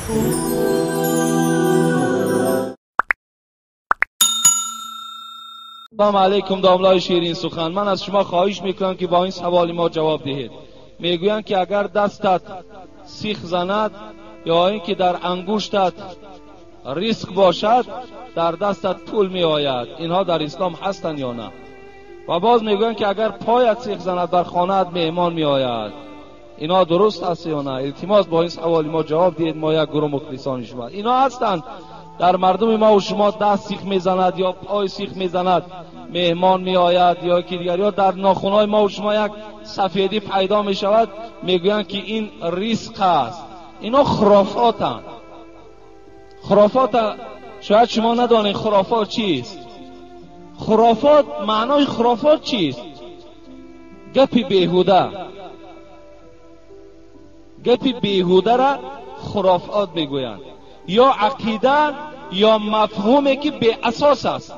سلام علیکم داملای شیرین سخن. من از شما خواهش میکنم که با این سوال ما جواب دهید. میگویند که اگر دستت سیخ زند یا اینکه در انگشتت ریسک باشد در دستت پول می آید، اینها در اسلام هستند یا نه؟ و باز میگویند که اگر پایت سیخ زند در خانه‌ات مهمان می آید، اینا درست است یا نه؟ التماس با این سوال ما جواب دهید. ما یک گروه مخلصان شما اینا هستند. در مردم ما و شما دست سیخ میزند یا پای سیخ میزند مهمان می آید یا که دیگر، یا در ناخن‌های ما و شما یک سفیدی پیدا می شود، میگویند که این ریسک است. اینا خرافاتند. خرافات شاید شما ندانید خرافات چیست. خرافات، معنای خرافات چیست؟ گپی بیهوده. گپی بیهوده را خرافات میگویند، یا عقیده یا مفهومی که بی اساس است،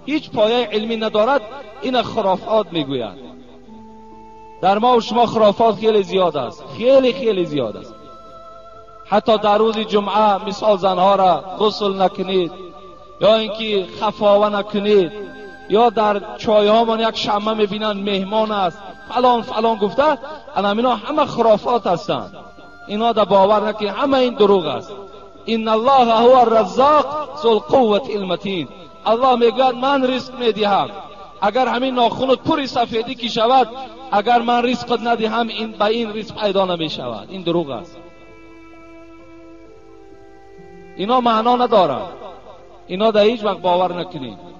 هیچ پایه علمی ندارد، این خرافات میگویند. در ما و شما خرافات خیلی زیاد است، خیلی زیاد است. حتی در روز جمعه مثال زنها را غسل نکنید، یا اینکه خفاوه نکنید، یا در چایهامان یک شمه میبینند مهمان است فلان گفته، اینا همه خرافات هستند. اینا در باور نکنید، همه این دروغ است. ان الله هو الرزاق ذو القوة المتین. الله میگوید من رزق میدهم. اگر همین ناخنت پوری سفیدی کی شود، اگر من رزقت ندهم، این به این رزق پیدا نمی شود. این دروغ است. اینا معنا ندارد. اینا در هیچ وقت باور نکنید.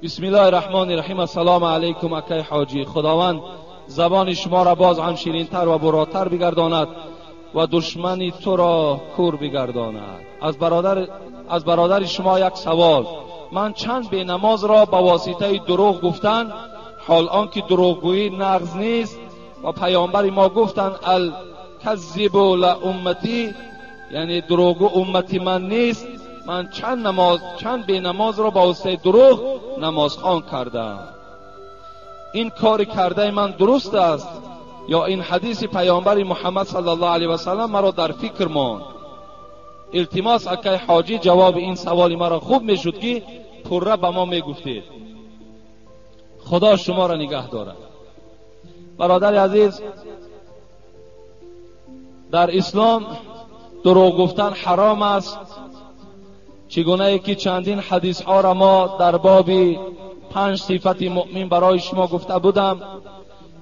بسم الله الرحمن الرحیم. السلام علیکم اکای حاجی. خداوند زبان شما را باز هم شیرین‌تر و براتر بگرداند و دشمنی تو را کور بگرداند. از برادر شما یک سوال. من چند بی نماز را با واسطه دروغ گفتن، حال آنکه دروغگویی نقض نیست و پیامبر ما گفتند الکذب لامتی، یعنی دروغگو امتی من نیست. من چند بی نماز را با واسطه دروغ نمازخوان کردم. این کار کرده من درست است یا این حدیث پیامبر محمد صلی الله علیه و سلم مرا در فکر ماند؟ التماس اکای حاجی جواب این سوال مرا خوب میشد که پره به ما میگفتید. خدا شما را نگه دارد. برادر عزیز، در اسلام دروغ گفتن حرام است. چگونه ای که چندین حدیث ها را ما در باب 5 صفت مؤمن برای شما گفته بودم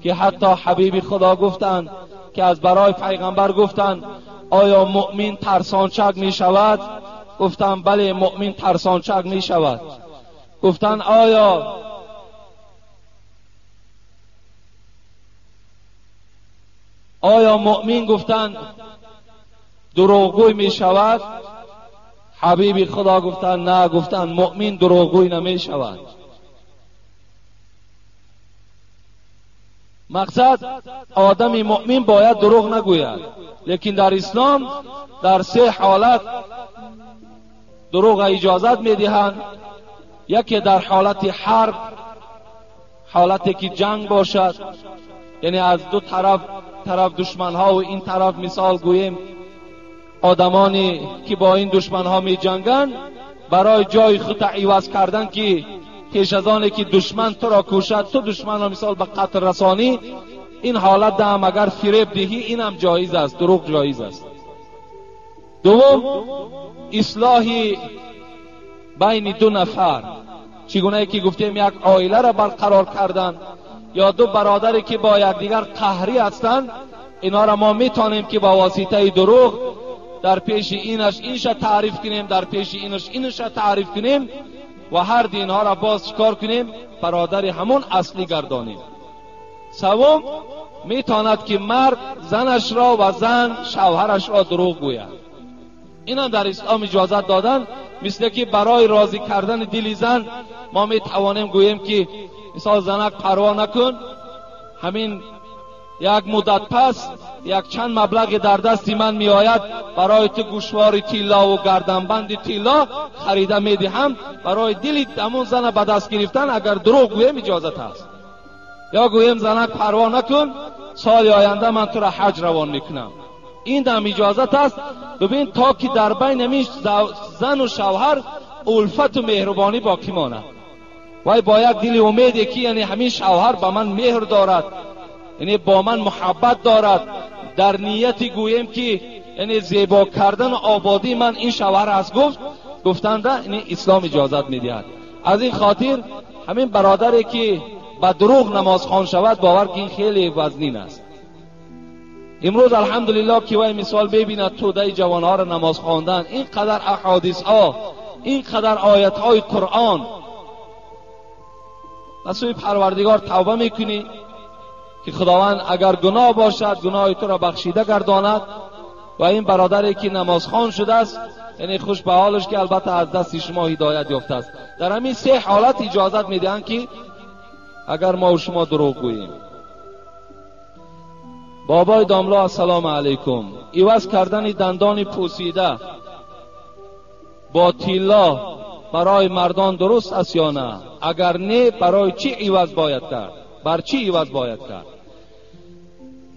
که حتی حبیب خدا گفتند که از برای پیغمبر گفتند آیا مؤمن ترسانچک می شود؟ گفتند بله مؤمن ترسانچک می شود. گفتند آیا مؤمن گفتند دروغگوی می شود؟ حبیب خدا گفتند نه. گفتند مؤمن دروغگوی نمی شود. مقصد آدم مؤمن باید دروغ نگوید، لیکن در اسلام در 3 حالت دروغ اجازت میدهند. یکی در حالت حرب، حالتی که جنگ باشد، یعنی از دو طرف دشمن ها و این طرف مثال گوییم آدمانی که با این دشمن ها می جنگند، برای جای خود عوض کردن که پیش از آنه که دشمن تو را کشد تو دشمن را مثال به قتل رسانی، این حالت هم اگر فریب دهی این هم جایز است، دروغ جایز است. دوم اصلاح بین 2 نفر، چگونه که گفتیم یک عائله را برقرار کردن یا 2 برادری که با یکدیگر قهری هستند، اینا را ما میتونیم که با واسطه دروغ در پیش اینش اینش تعریف کنیم، در پیش اینش اینش تعریف کنیم و هر دینها را باز چکار کنیم؟ برادر همون اصلی گردانیم. سوم میتواند که مرد زنش را و زن شوهرش را دروغ گوید. اینا در اسلام اجازت دادن. مثل که برای راضی کردن دل زن ما میتوانیم گوییم که مثال زنک پروا نکن، همین یک مدت پس یک چند مبلغ در دست من می آید، برای تو گوشوار طلا و گردنبند طلا خریده می دهم. برای دل همون زن به دست گرفتن اگر دروغ گویم اجازت هست. یا گویم زنک پروا نکن، سال آینده من تو را حج روان میکنم. این دم اجازت است. ببین تا که در بین همین زن و شوهر الفت و مهربانی باقی ماند، وای با یک دل امیدی که یعنی همین شوهر با من مهر دارد، یعنی با من محبت دارد، در نیت گویم که یعنی زیبا کردن و آبادی من این شوهر است گفتنده، یعنی اسلام اجازت میدهد. از این خاطر همین برادری که با دروغ نماز خوان شود، باور که این خیلی وزنین است. امروز الحمدلله که وای مثال ببیند توده جوانها را نماز خواندن، اینقدر احادیث ها، اینقدر آیت های قرآن، رسول پروردگار توبه میکنی که خداوند اگر گناه باشد گناه تو را بخشیده گرداند. و این برادری که نماز خوان شده است، یعنی خوش به حالش که البته از دست شما هدایت یافته است. در همین سه حالت اجازت میدهند که اگر ما و شما دروغ گوییم. بابای داملا السلام علیکم، عوض کردن دندان پوسیده با تیلا برای مردان درست است یا نه؟ اگر نه برای چی عوض باید کرد؟ بر چی عوض باید کرد؟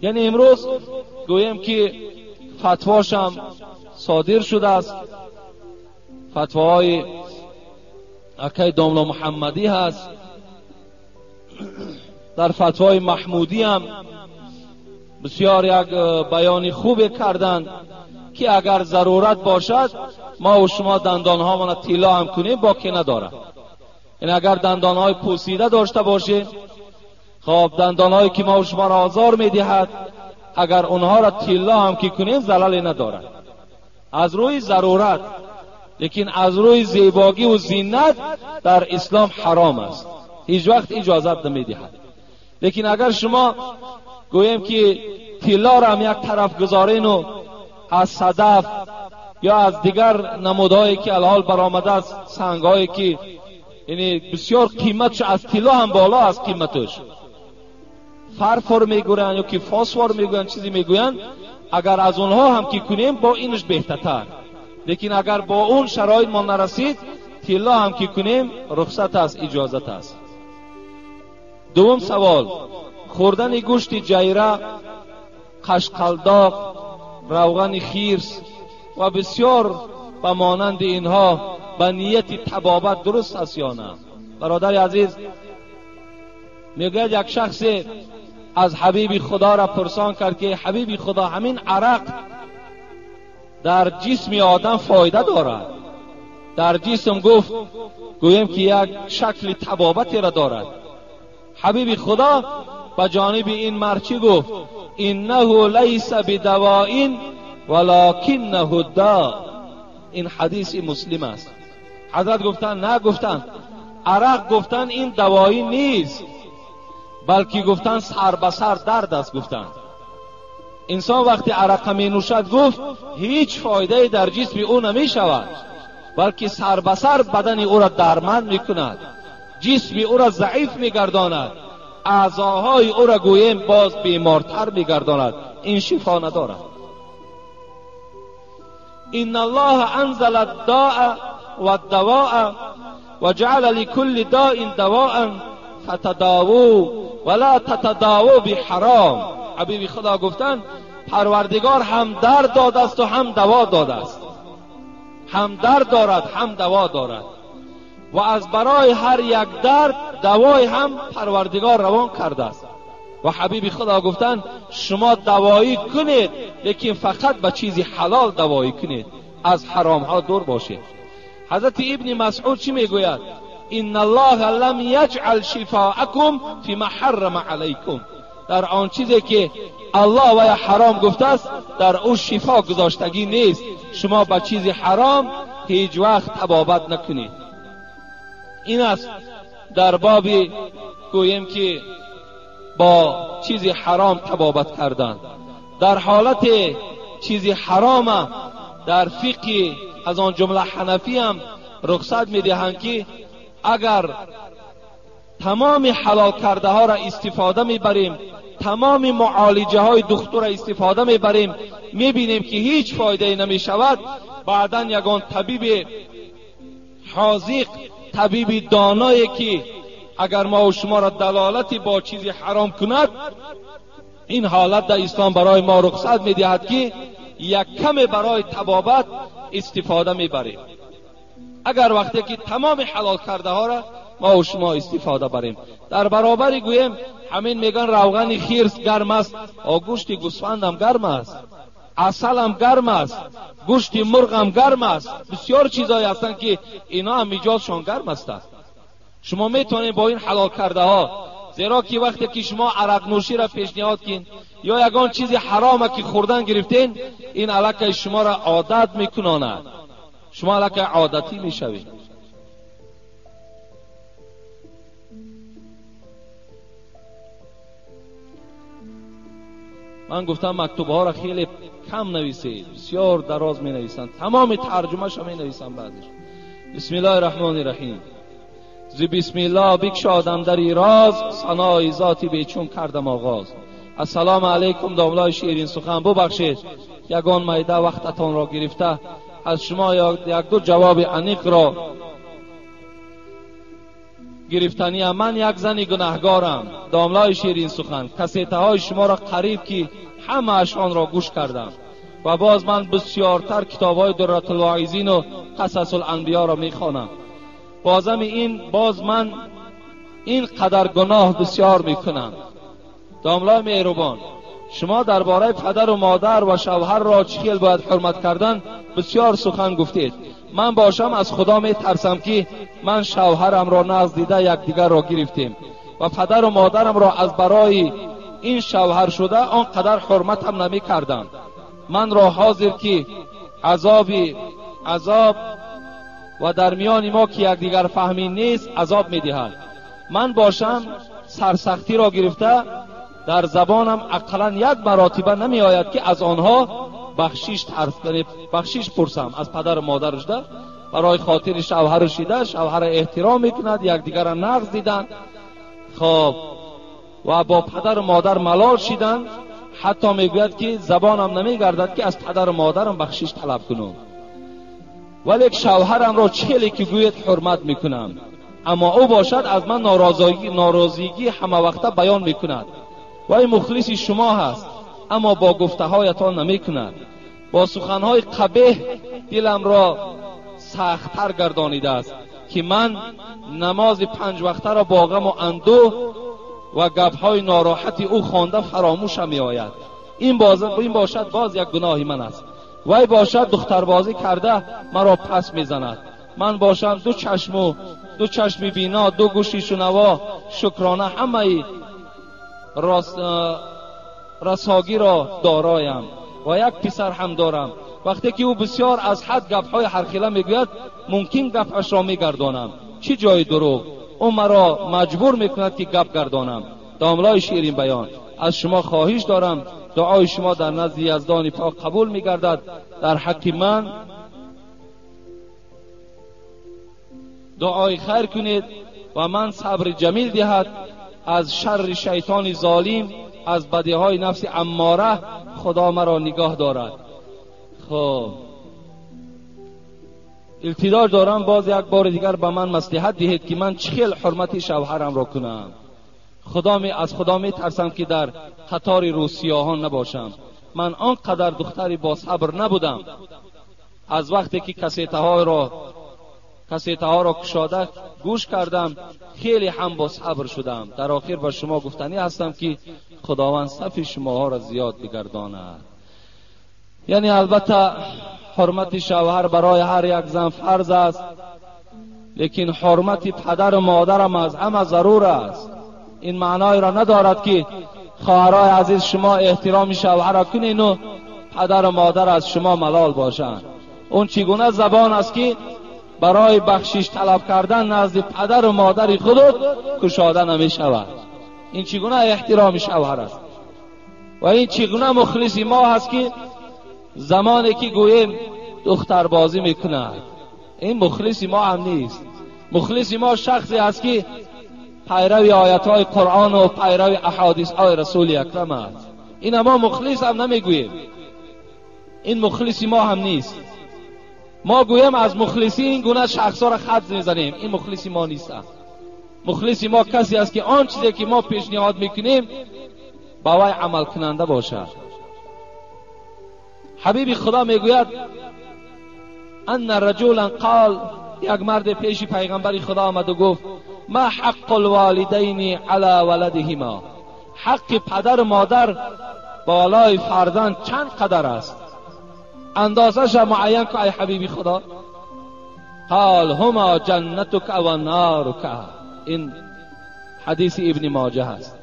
یعنی امروز گویم که فتواشم صادر شده است، فتواهای اکای داملا محمدی هست، در فتوای محمودی هم بسیار یک بیانی خوب کردند که اگر ضرورت باشد ما و شما دندانها ما تیلا هم کنیم باقی نداره. این اگر دندانهای پوسیده داشته باشیم، خب دندانهایی که ما و شما را آزار میدهد، اگر اونها را تیلا هم که کنیم ضرری نداره از روی ضرورت. لیکن از روی زیبایی و زینت در اسلام حرام است، هیچ وقت اجازت نمیدهد. لیکن اگر شما گویم که تیلا را هم یک طرف گذارین و از صدف یا از دیگر نمودهایی که الحال برآمده است، سنگهایی که یعنی بسیار قیمتش از تیلا هم بالا است، قیمتش فرفور میگوین یا که فاسفور میگوین، چیزی میگوین، اگر از اونها هم که کنیم با اینش بهتر. لیکن اگر با اون شرایط ما نرسید، تیلا هم که کنیم رخصت است، اجازت است. دوم سوال، خوردن گوشت جیره، قشقلداق، روغن خیرس و بسیار به مانند اینها به نیت طبابت درست است یا نه؟ برادر عزیز، میگه یک شخص از حبیب خدا را پرسان کرد که حبیب خدا همین عرق در جسم آدم فایده دارد؟ در جسم گفت گویم که یک شکل طبابتی را دارد. حبیب خدا به جانب این مرچی گفت انه لیس بدواء ولکنه داء. این حدیث مسلم است. حضرت گفتن نه، گفتن عرق، گفتن این دوایی نیست، بلکه گفتن سر به سر درد است. گفتن انسان وقتی عرق می نوشد گفت هیچ فایده در جسم او نمی شود، بلکه سر به سر بدن او را درمند می کند، جسم او را ضعیف می گرداند، اعضاهای او را گویم باز بیمارتر می گرداند. این شفا ندارد. ان الله انزل الداء والدواء وجعل لكل داء دواء فتداووا ولا تتداووا بحرام. حبیب خدا گفتن پروردگار هم درد داده است و هم دوا داده است، هم درد دارد هم دوا دارد، و از برای هر یک درد دوای هم پروردگار روان کرده است. و حبیب خدا گفتن شما دوایی کنید، لیکن فقط به چیزی حلال دوایی کنید، از حرام ها دور باشید. حضرت ابن مسعود چی میگوید؟ ان الله لم یجعل شفاءکم فيما حرم علیکم. در آن چیزی که الله و حرام گفته است در او شفا گذاشتگی نیست. شما به چیز حرام هیچ وقت طبابت نکنید. این است در باب گویم که با چیز حرام طبابت کردن. در حالت چیز حرام در فقه از آن جمله حنفی هم رخصت میدهند که اگر تمام حلال کرده ها را استفاده میبریم، تمام معالجه های دکتر را استفاده میبریم، میبینیم که هیچ فایده نمیشود، بعدا یگان طبیب حاذق، طبیب دانایی که اگر ما و شما را دلالتی با چیزی حرام کند، این حالت در اسلام برای ما رخصت می‌دهد که یک کم برای تبابت استفاده می‌بریم. اگر وقتی که تمام حلال کرده ها را ما و شما استفاده بریم، در برابری گویم همین میگن روغن خیرس گرم است، گوشت گوسفند هم گرم است، عسل هم گرم است، گوشت مرغ هم گرم است، بسیار چیزایی هستند که اینا هم میجازشان گرم است. شما میتونید با این حلال کرده ها، زیرا که وقتی که شما عرق نوشی را پیشنهاد کین یا یگان چیزی حرامه که خوردن گرفتین، این علاقه شما را عادت میکناند، شما علاقه عادتی میشوید. من گفتم مکتوبه ها را خیلی کم نویسید، بسیار دراز می نویسند، تمام ترجمه شو می نویسند بعدش. بسم الله الرحمن الرحیم. ز بسم الله بگشادم دری راز، ثنای ذاتی بیچون کردم آغاز. السلام علیکم داملای شیرین سخن، ببخشید یگان میده وقتتان را گرفته، از شما یک دو جواب انیق را گرفتنی. من یک زنی گناهگارم داملای شیرین سخن، کسیته های شما را قریب که همه اشان را گوش کردم و باز من بسیارتر کتاب های دررت الواعظین و قصص الانبیا را میخوانم. باز من این قدر گناه بسیار میکنم. داملای مهربان، شما درباره پدر و مادر و شوهر را چخیل باید حرمت کردن بسیار سخن گفتید. من باشم از خدا می ترسم که من شوهرم را نزد دیده یکدیگر را گرفتیم و پدر و مادرم را از برای این شوهر شده آنقدر حرمتم نمی کردم. من را حاضر که عذاب و در میان ما که یکدیگر فهمی نیست عذاب می دهد. من باشم سرسختی را گرفته در زبانم اقلا یک مراتبه نمی آید که از آنها بخشش پرسم. از پدر و مادرش ده برای خاطر شوهرش ده، شوهر احترام میکند، یکدیگر را نقض دیدن، خب و با پدر و مادر ملال شدن، حتی میگوید که زبانم نمیگردد که از پدر و مادرم بخشش طلب کنم، ولی شوهرم را چهلی که گوید حرمت میکنم، اما او باشد از من ناراضگی همه وقته بیان میکند و این مخلص شما هست، اما با گفته هایتان نمی کند. با سخنهای قبیح دلم را سخت‌تر گردانیده است که من نماز 5 وقته را با غم و اندوه و گپ‌های ناراحت او خوانده فراموشم می آید. این باشد باز یک گناه من است. وی باشد دختربازی کرده مرا پس میزند. من باشم دو چشم بینا، دو گوش شنوا، شکرانه همه رساگی را دارایم و یک پسر هم دارم. وقتی که او بسیار از حد گپ‌های هرخیله میگوید ممکن گپش را میگردانم. چی جای دروغ؟ او مرا مجبور میکند که گپ گردانم. داملای شیرین بیان، از شما خواهش دارم دعای شما در نزد یزدان پاک قبول میگردد. در حق من دعای خیر کنید و من صبر جمیل دهد از شر شیطان ظالم، از بدیهای نفس اماره خدا مرا نگاه دارد. خب التجا دارم باز یک بار دیگر به من مصلحت دهید که من چخیل حرمت شوهرم را کنم. از خدا می ترسم که در قطار روسیاهان نباشم. من آنقدر دختری با صبر نبودم. از وقتی که کسیته ها را کشاده گوش کردم خیلی هم با صبر شدم. در آخر به شما گفتنی هستم که خداوند صف شما ها را زیاد بگرداند. یعنی البته حرمت شوهر برای هر یک زن فرض است، لیکن حرمت پدر و مادرم از همه ضرور است. این معنای را ندارد که خواهرای عزیز شما احترام شوهر را کنین و پدر و مادر از شما ملال باشند. اون چگونه زبان است که برای بخشش طلب کردن نزد پدر و مادر خودت کشاده نمی شود. این چگونه احترام شوهر است و این چگونه مخلصی ما هست که زمانی که گوییم دختر بازی میکند. این مخلصی ما هم نیست. مخلصی ما شخصی است که پیروی آیت های قرآن و پیروی احادیث های رسول اکرم است. این ما مخلص هم نمیگوییم. این مخلصی ما هم نیست. ما گویم از مخلصی این گونه شخصا را خط میزنیم. این مخلصی ما نیست. مخلص ما کسی است که آن چیزی که ما پیشنهاد میکنیم با وی عمل کننده باشد. حبیب خدا میگوید ان رجلا قال، یک مرد پیش پیغمبر خدا آمد و گفت ما حق الوالدین علی ولدهما، حق پدر و مادر بالای فرزند چند قدر است؟ اندازش معین که ای حبیبی خدا؟ قال هما جنتک و نارک. این حدیث ابن ماجه است.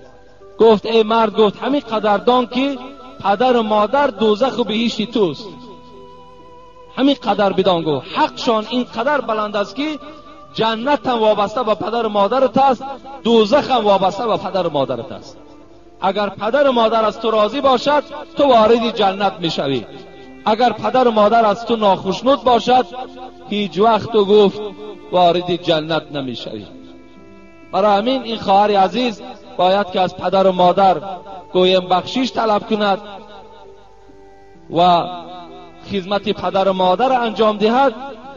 گفت ای مرد، گفت همین قدردان که پدر و مادر دوزخ و بهشت توست، همین قدر بدان. گفت حقشان این قدر بلند است که جنت هم وابسته به پدر و مادرت است، دوزخ هم وابسته به پدر و مادرت است. اگر پدر و مادر از تو راضی باشد تو وارد جنت میشوی، اگر پدر و مادر از تو ناخوشنود باشد هیچ وقت تو گفت وارد جنت نمیشوی. برای همین این خواهر عزیز باید که از پدر و مادر گویم بخشش طلب کند و خدمت پدر و مادر انجام دهد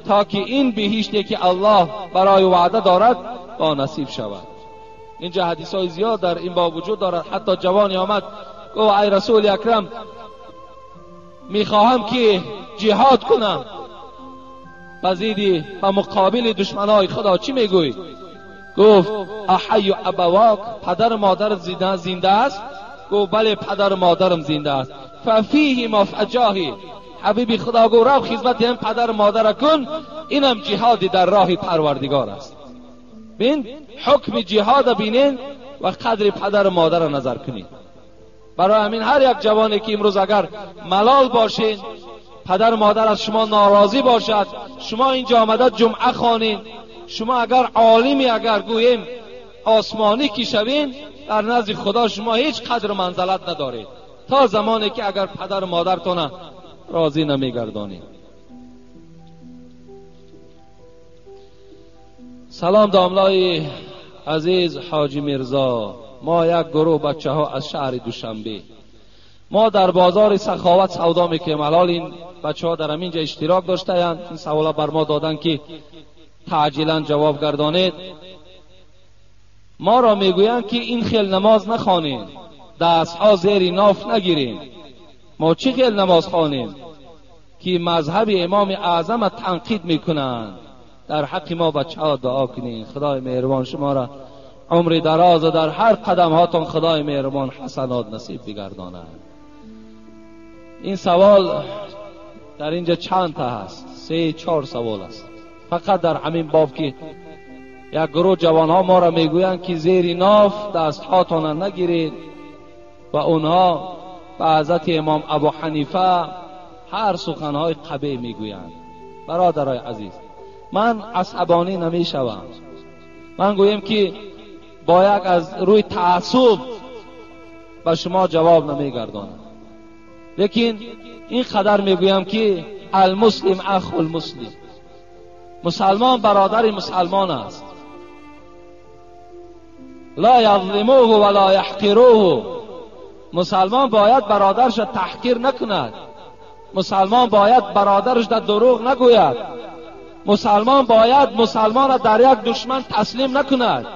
تا که این بهشتی که الله برای وعده دارد با نصیب شود. اینجا حدیث های زیاد در این باب وجود دارد. حتی جوانی آمد گفت ای رسول اکرم میخواهم که جهاد کنم بزیدی و مقابل دشمنای خدا، چی میگوی؟ گفت احی ابواک، پدر مادر زنده است؟ گفت بله پدر مادرم زنده است. ففیه ما فجاهی، حبیبی خدا گفت رو خدمت هم پدر مادر کن، اینم جهاد در راه پروردگار است. بین حکم جهاد بینین و قدر پدر مادر نظر کنین. برای همین هر یک جوانی که امروز اگر ملال باشین، پدر مادر از شما ناراضی باشد، شما اینجا آمده جمعه خوانین، شما اگر عالمی اگر گوییم آسمانی که شوین، در نزد خدا شما هیچ قدر منزلت ندارید تا زمانی که اگر پدر مادرتون راضی نمیگردانید. سلام داملای عزیز حاجی میرزا، ما یک گروه بچه ها از شهر دوشنبه، ما در بازار سخاوت سودا میکنیم. الان این بچه ها در همینجا اشتراک داشتند، این سوالا بر ما دادن که تعجیلا جواب گردانید. ما را میگویند که این خیل نماز نخوانید، دست ها زیر ناف نگیریم. ما چی خیل نماز خوانیم که مذهب امام اعظم تنقید میکنند؟ در حق ما بچه ها دعا کنید. خدای مهربان شما را عمر دراز و در هر قدم هاتون خدای مهربان حسنات نصیب بگرداند. این سوال در اینجا چند تا هست؟ 3-4 سوال است فقط در همین باب که یک گروه جوان ها ما را میگویند که زیر ناف دست هاتون نگیرید و اونها به حضرت امام ابو حنیفه هر سخنهای قبیح میگویند. برادرای عزیز، من عصبانی نمیشوم، من گویم که باید از روی تعصب به شما جواب نمیگردانم، لیکن این قدر میگویم که المسلم اخو المسلم، مسلمان برادر مسلمان است، لا یظلموه ولا یحقروه. مسلمان باید برادرش تحقیر نکند، مسلمان باید برادرش در دروغ نگوید، مسلمان باید مسلمان در یک دشمن تسلیم نکند،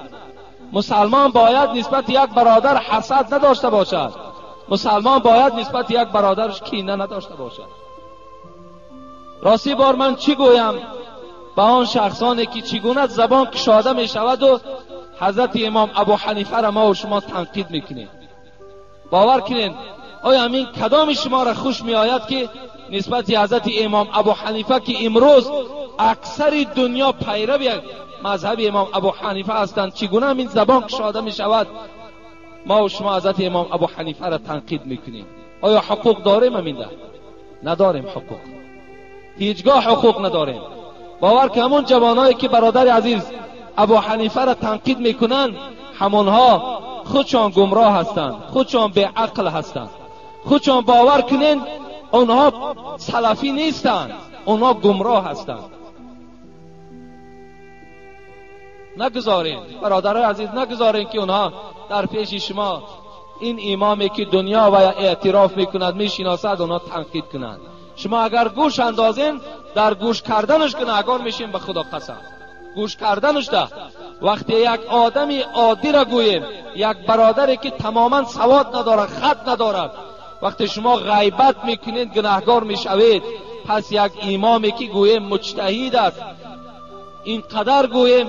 مسلمان باید نسبت یک برادر حسد نداشته باشد، مسلمان باید نسبت یک برادرش کینه نداشته باشد. راستی بار من چی گویم به آن شخصانی که چگونه زبان کشاده می شود و حضرت امام ابو حنیفه را ما و شما تنقید میکنیم؟ باور کنین آیا همین کدام شما را خوش می آید که نسبت حضرت امام ابو حنیفه که امروز اکثر دنیا پیرو مذهب امام ابو حنیفه هستند، چگونه همین زبان کشاده می شود ما و شما حضرت امام ابو حنیفه را تنقید میکنیم؟ آیا حقوق داریم؟ همینده نداریم حقوق، هیچگاه حقوق نداریم. باور که همون جوانایی که برادر عزیز ابو حنیفه را تنقید میکنند همونها خودشان گمراه هستند، خودشان به عقل هستند، خودشان باور کنین اونها سلفی نیستند، اونها گمراه هستند. نگذارین برادرای عزیز، نگذارین که اونها در پیش شما این امامی که دنیا و اعتراف میکند میشناسد اونها تنقید کنند. شما اگر گوش اندازین در گوش کردنش گناهگار میشین، به خدا قسم. گوش کردنش ده وقتی یک آدمی عادی را گوییم، یک برادری که تماما سواد ندارد، خط ندارد، وقتی شما غیبت میکنید گناهکار میشوید. پس یک امامی که گوییم مجتهد است، اینقدر گوییم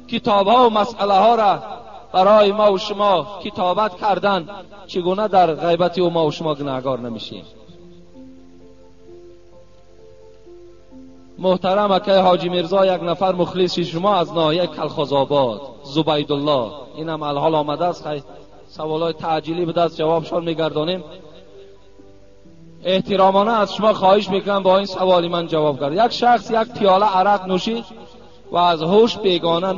کتاب‌ها و مسئله ها را برای ما و شما کتابت کردن، چگونه در غیبت او ما و شما گناهکار نمیشیم؟ محترم اکای حاجی میرزا، یک نفر مخلص شما از ناحیه کلخازآباد، زبیدالله، اینم الحال آمده است. خیلی سوالای تعجیلی به دست جوابشان میگردانیم. احترامانه از شما خواهش میکنم با این سوالی من جواب کنید. یک شخص یک پیاله عرق نوشید و از هوش بیگانه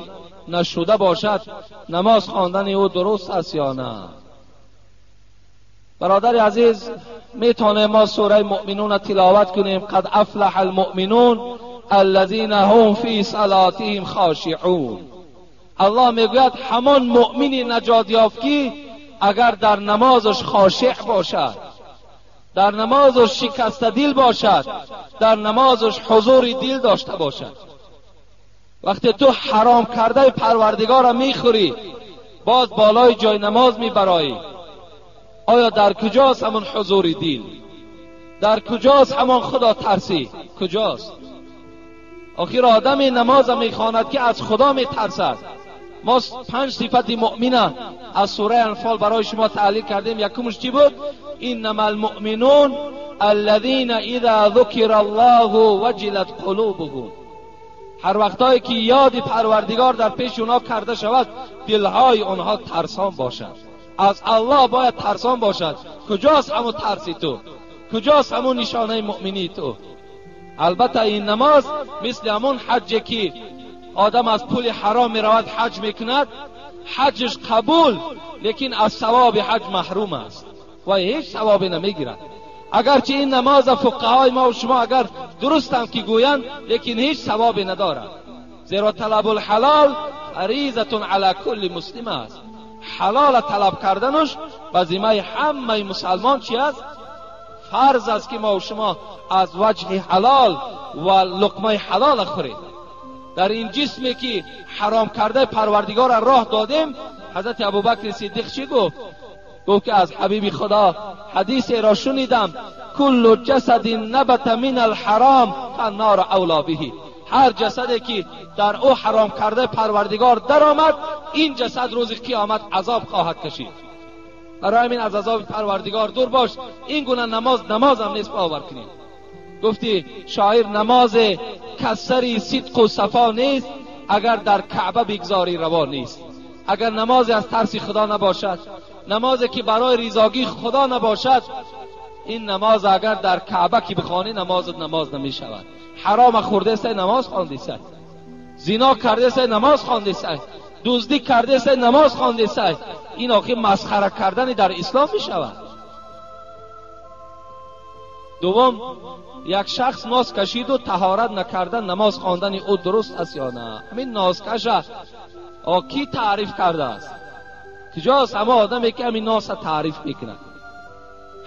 نشده باشد، نماز خواندن او درست است یا نه؟ برادر عزیز، میتونه ما سوره مؤمنون تلاوت کنیم. قد افلح المؤمنون الذين هم فی صلاتهم خاشعون. الله میگوید همان مؤمن نجات یافته اگر در نمازش خاشع باشد، در نمازش شکست دل باشد، در نمازش حضور دل داشته باشد. وقتی تو حرام کرده پروردگار را میخوری، باز بالای جای نماز میبرایی، آیا در کجاست همون حضور دل؟ در کجاست همان خدا ترسی؟ کجاست؟ آخر آدم نماز میخواند که از خدا میترسد. ما 5 صفت مؤمنه از سوره انفال برای شما تعلیق کردیم. یکمش چی بود؟ انما المؤمنون الذين اذا ذکر الله وجلت قلوبهم. هر وقتایی که یاد پروردگار در پیش اونها کرده شود، دلهای اونها ترسان باشد. از الله باید ترسان باشد. کجاست همون ترسی تو؟ کجاست همون نشانه مؤمنی تو؟ البته این نماز مثل همون حجی که آدم از پول حرام می رود حج میکند، حجش قبول، لیکن از ثواب حج محروم است و هیچ ثوابی نمیگیرد. اگرچه این نماز فقهای ما و شما اگر درستم که گویند، لیکن هیچ ثوابی ندارد. زیرا طلب الحلال فریضة علی کل مسلم است. حلال طلب کردنش بزیمه همه مسلمان چی است؟ فرض است که ما و شما از وجه حلال و لقمه حلال خورید. در این جسمی که حرام کرده پروردگار راه دادیم، حضرت ابوبکر صدیق چی گفت؟ گفت که از حبیب خدا حدیث را شنیدم، کل جسد نبت من الحرام فالنار اولی به. هر جسدی که در او حرام کرده پروردگار در آمد، این جسد روز قیامت عذاب خواهد کشید. برای همین از عذاب پروردگار دور باش. این گونه نماز هم نیست باور کنید. گفتی شاعر نماز کسری صدق و صفا نیست اگر در کعبه بگذاری روا نیست. اگر نماز از ترس خدا نباشد، نمازی که برای رضاگی خدا نباشد، این نماز اگر در کعبه که بخوانی نماز نمی شود. حرام خورده است نماز خوانده است، زنا کرده است نماز خوانده است، دزدی کرده است نماز خوانده است. این آخه مسخره کردن در اسلام می شود. دوم، یک شخص ناز کشید و طهارت نکردن نماز خواندن او درست است یا نه؟ همین نازکش کی تعریف کرده است؟ کجاست همه آدمی که همین ناز تعریف میکنه؟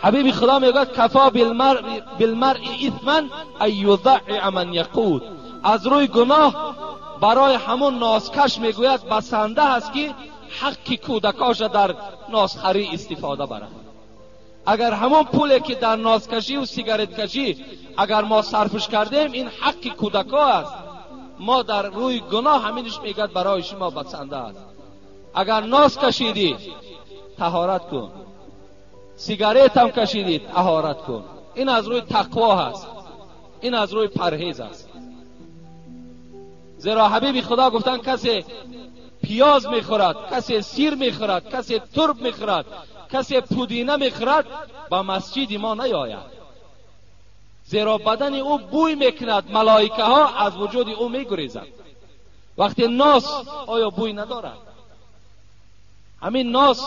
حبیب خدا میگه کفا بالمرء اثما ان یضع من یقود. از روی گناه برای همون نازکش میگوید بسنده است که حق کودکاش در نازخری استفاده برد. اگر همون پولی که در نازکشی و سیگارت کشی اگر ما صرفش کردیم، این حق کودکا است. ما در روی گناه همینش میگد برای شما بسنده است. اگر ناز کشیدی طهارت کن، سیگارت هم کشیدی طهارت کن. این از روی تقوا هست، این از روی پرهیز است. زیرا حبیب خدا گفتن کسی پیاز میخورد، کسی سیر میخورد، کسی ترب میخورد، کسی پودینه میخورد، با مسجد ما نیاید. زیرا بدن او بوی میکند، ملائکه ها از وجود او میگریزند. وقتی ناس آیا بوی ندارد؟ همین ناس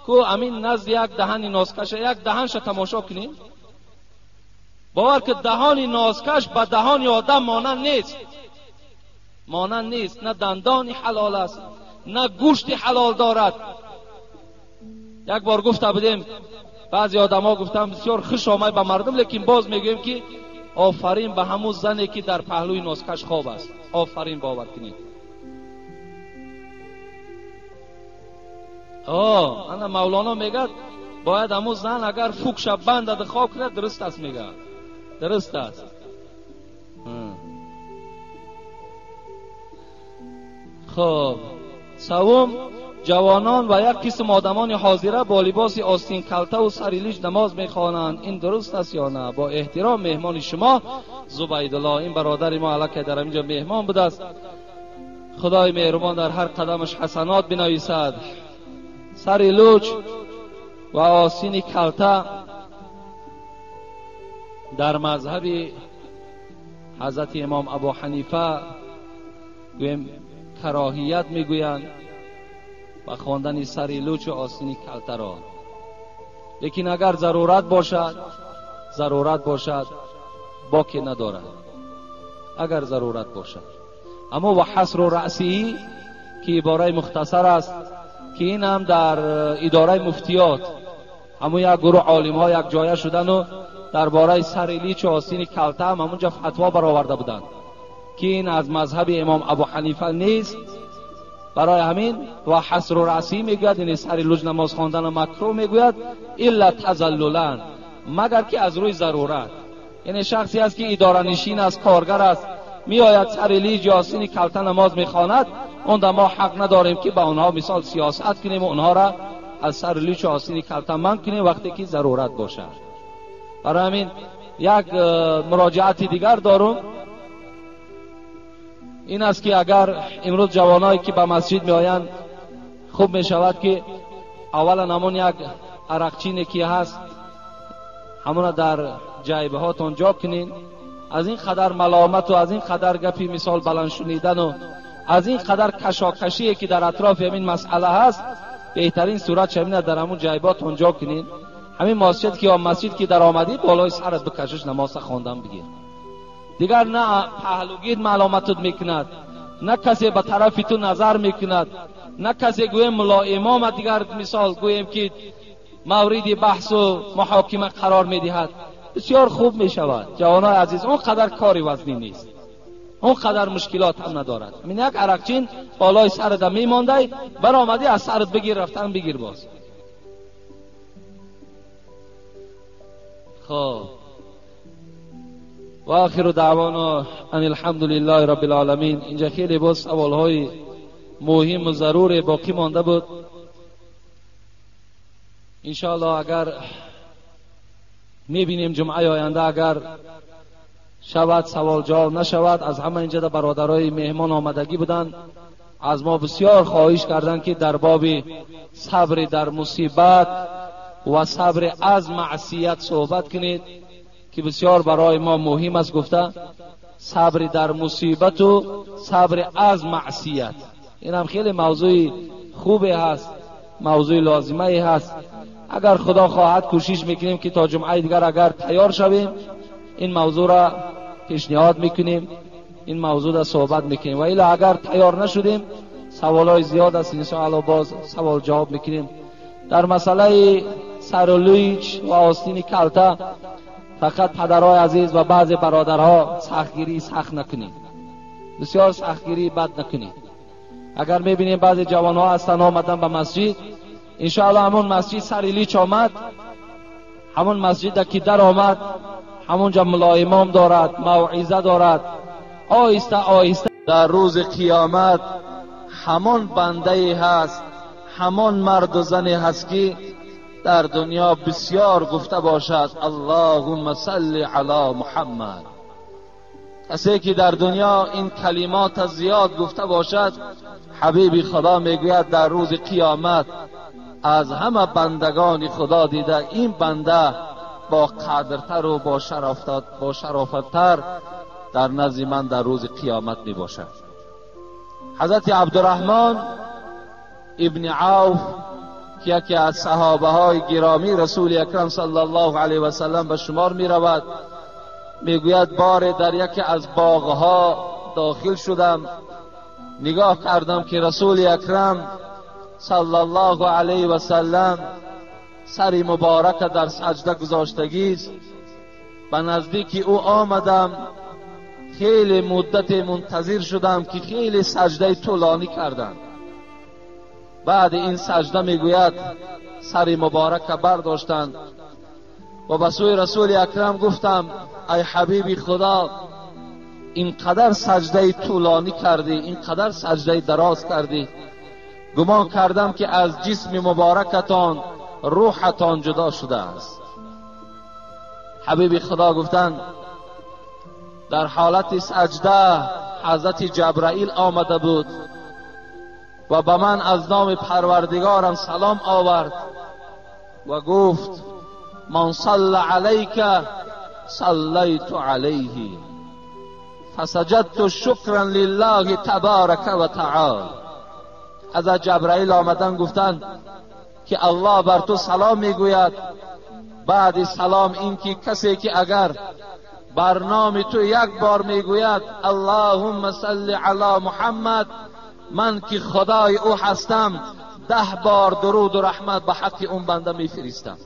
کو همین نزد یک دهن نازکش، یک دهنش تماشا کنیم، باور که دهان نازکش به دهان آدم مانند نیست. نه دندانی حلال است، نه گوشت حلال دارد. یک بار گفته بودیم، بعضی آدما گفتن بسیار خوش آمد به مردم، لیکن باز میگویم که آفرین به همون زنی که در پهلوی نازکش خواب است. آفرین، باور کنید. انا مولانا میگه باید همون زن اگر فوکش بند خاک کنه درست است. میگه درست است. خب سوم، جوانان و یک قسم آدمان حاضره با لباس آستین کلته و سریلیج نماز میخوانند. این درست است یا نه؟ با احترام مهمان شما زبیدالله. این برادر ما علاکه در اینجا مهمان بوده است. خدای مهربان در هر قدمش حسنات بنویسد. سریلوچ و آستین کلته در مذهب حضرت امام ابو حنیفه گویم کراهیت میگویند و خواندن سریلوچ و آستین کلته را. لیکن اگر ضرورت باشد باکی ندارد. اگر ضرورت باشد. اما و حصر و رأسی که عباره مختصر است که این هم در اداره مفتیات همون یک گروه عالم ها یک جایه شدن و درباره سریلیچ و آستین کلته هم همونجا فتوا برآورده بودند که این از مذهب امام ابو حنیفه نیست. برای همین و حصر و رأسی میگوید، این سریلوچ نماز خواندن مکروه میگوید الا تذللا، مگر که از روی ضرورت. یعنی شخصی است که اداره نشین است، کارگر است، میآید سریلیچ یا آستین کلته نماز میخواند، اون ما حق نداریم که به اونها مثال سیاست کنیم و اونها را از سریلیچ و آستین کلته منع کنیم وقتی که ضرورت باشد. برای همین یک مراجعت دیگر دارم، این است که اگر امروز جوانایی که به مسجد می آیند خوب می شود که اولا همون یک عرقچینی که هست همون در جیبه هاتون جا کنین. از این قدر ملامت و از این قدر گپی مثال بلند شنیدن و از این قدر کشاکشی که در اطراف همین مسئله هست، بهترین صورت چمینه در همون جیباتون جا کنین. همین مسجد که در آمدی بالای سرت بکشش نماز خواندن بگیر. دیگر نه پهلوگید ملامتت میکند، نه کسی به طرف تو نظر میکند، نه کسی گویم ملا امام دیگر مثال گویم که مورد بحث و محاکمه قرار میدهد. بسیار خوب میشود جوانای عزیز، اون قدر کاری وزنی نیست، اون قدر مشکلات هم ندارد. من یک عرقچین بالای سرت میمانده، برآمدی از سرت بگیر، رفتن بگیر باز. خب و آخر دعوانا ان الحمد لله رب العالمین. اینجا خیلی باز سوالهای مهم و ضرور باقی مانده بود. انشاءالله اگر میبینیم جمعه آینده اگر شود سوال جواب نشود، از همه اینجا در برادرای مهمان آمدگی بودن از ما بسیار خواهش کردن که در باب صبر در مصیبت و صبر از معصیت صحبت کنید که بسیار برای ما مهم است. گفته صبر در مصیبت و صبر از معصیت، این هم خیلی موضوع خوبی هست، موضوع لازمه هست. اگر خدا خواهد کوشش میکنیم که تا جمعه دیگر اگر تیار شویم این موضوع را پیشنهاد میکنیم، این موضوع را صحبت میکنیم. و الا اگر تیار نشدیم سوالای زیاد است، انشاءالله باز سوال جواب میکنیم. در مسئله سریلوچ و آستین کلته فقط پدرای عزیز و بعض برادرها سختگیری سخت نکنید، بسیار سختگیری بد نکنید. اگر میبینیم بعضی جوانها هستن آمدن به مسجد، انشاءالله همون مسجد سریلیچ آمد، همون مسجد که در آمد همونجا ملا امام دارد، موعظه دارد، آهسته آهسته در روز قیامت همون بنده هست، همون مرد و زنی هست که در دنیا بسیار گفته باشد اللهم صل علی محمد. کسی که در دنیا این کلمات زیاد گفته باشد، حبیب خدا میگوید در روز قیامت از همه بندگان خدا دیده این بنده با قدرتر و با شرافتر در نزد من در روز قیامت می باشد. حضرت عبدالرحمن ابن عوف که یکی از صحابه های گرامی رسول اکرم صلی الله علیه و سلم به شمار می رود، می گوید بار در یکی از باغها داخل شدم، نگاه کردم که رسول اکرم صلی الله علیه و سلم سری مبارک در سجده گذاشتگی است. به نزدیک او آمدم، خیلی مدت منتظر شدم که خیلی سجده طولانی کردند. بعد این سجده میگوید سر مبارک برداشتند و به سوی رسول اکرم گفتم ای حبیبی خدا، اینقدر سجده طولانی کردی، اینقدر سجده دراز کردی، گمان کردم که از جسم مبارکتان روحتان جدا شده است. حبیب خدا گفتند در حالت سجده حضرت جبرائیل آمده بود و به من از نام پروردگارم سلام آورد و گفت من صلی علیک صلیت علیه فسجدت شکرا لله تبارک و تعالی. حضرت جبرائیل آمدن گفتند که الله بر تو سلام میگوید، بعد سلام این که کسی که اگر بر نام تو یک بار میگوید اللهم صل علی محمد، من که خدای او هستم 10 بار درود و رحمت به حق اون بنده میفرستم.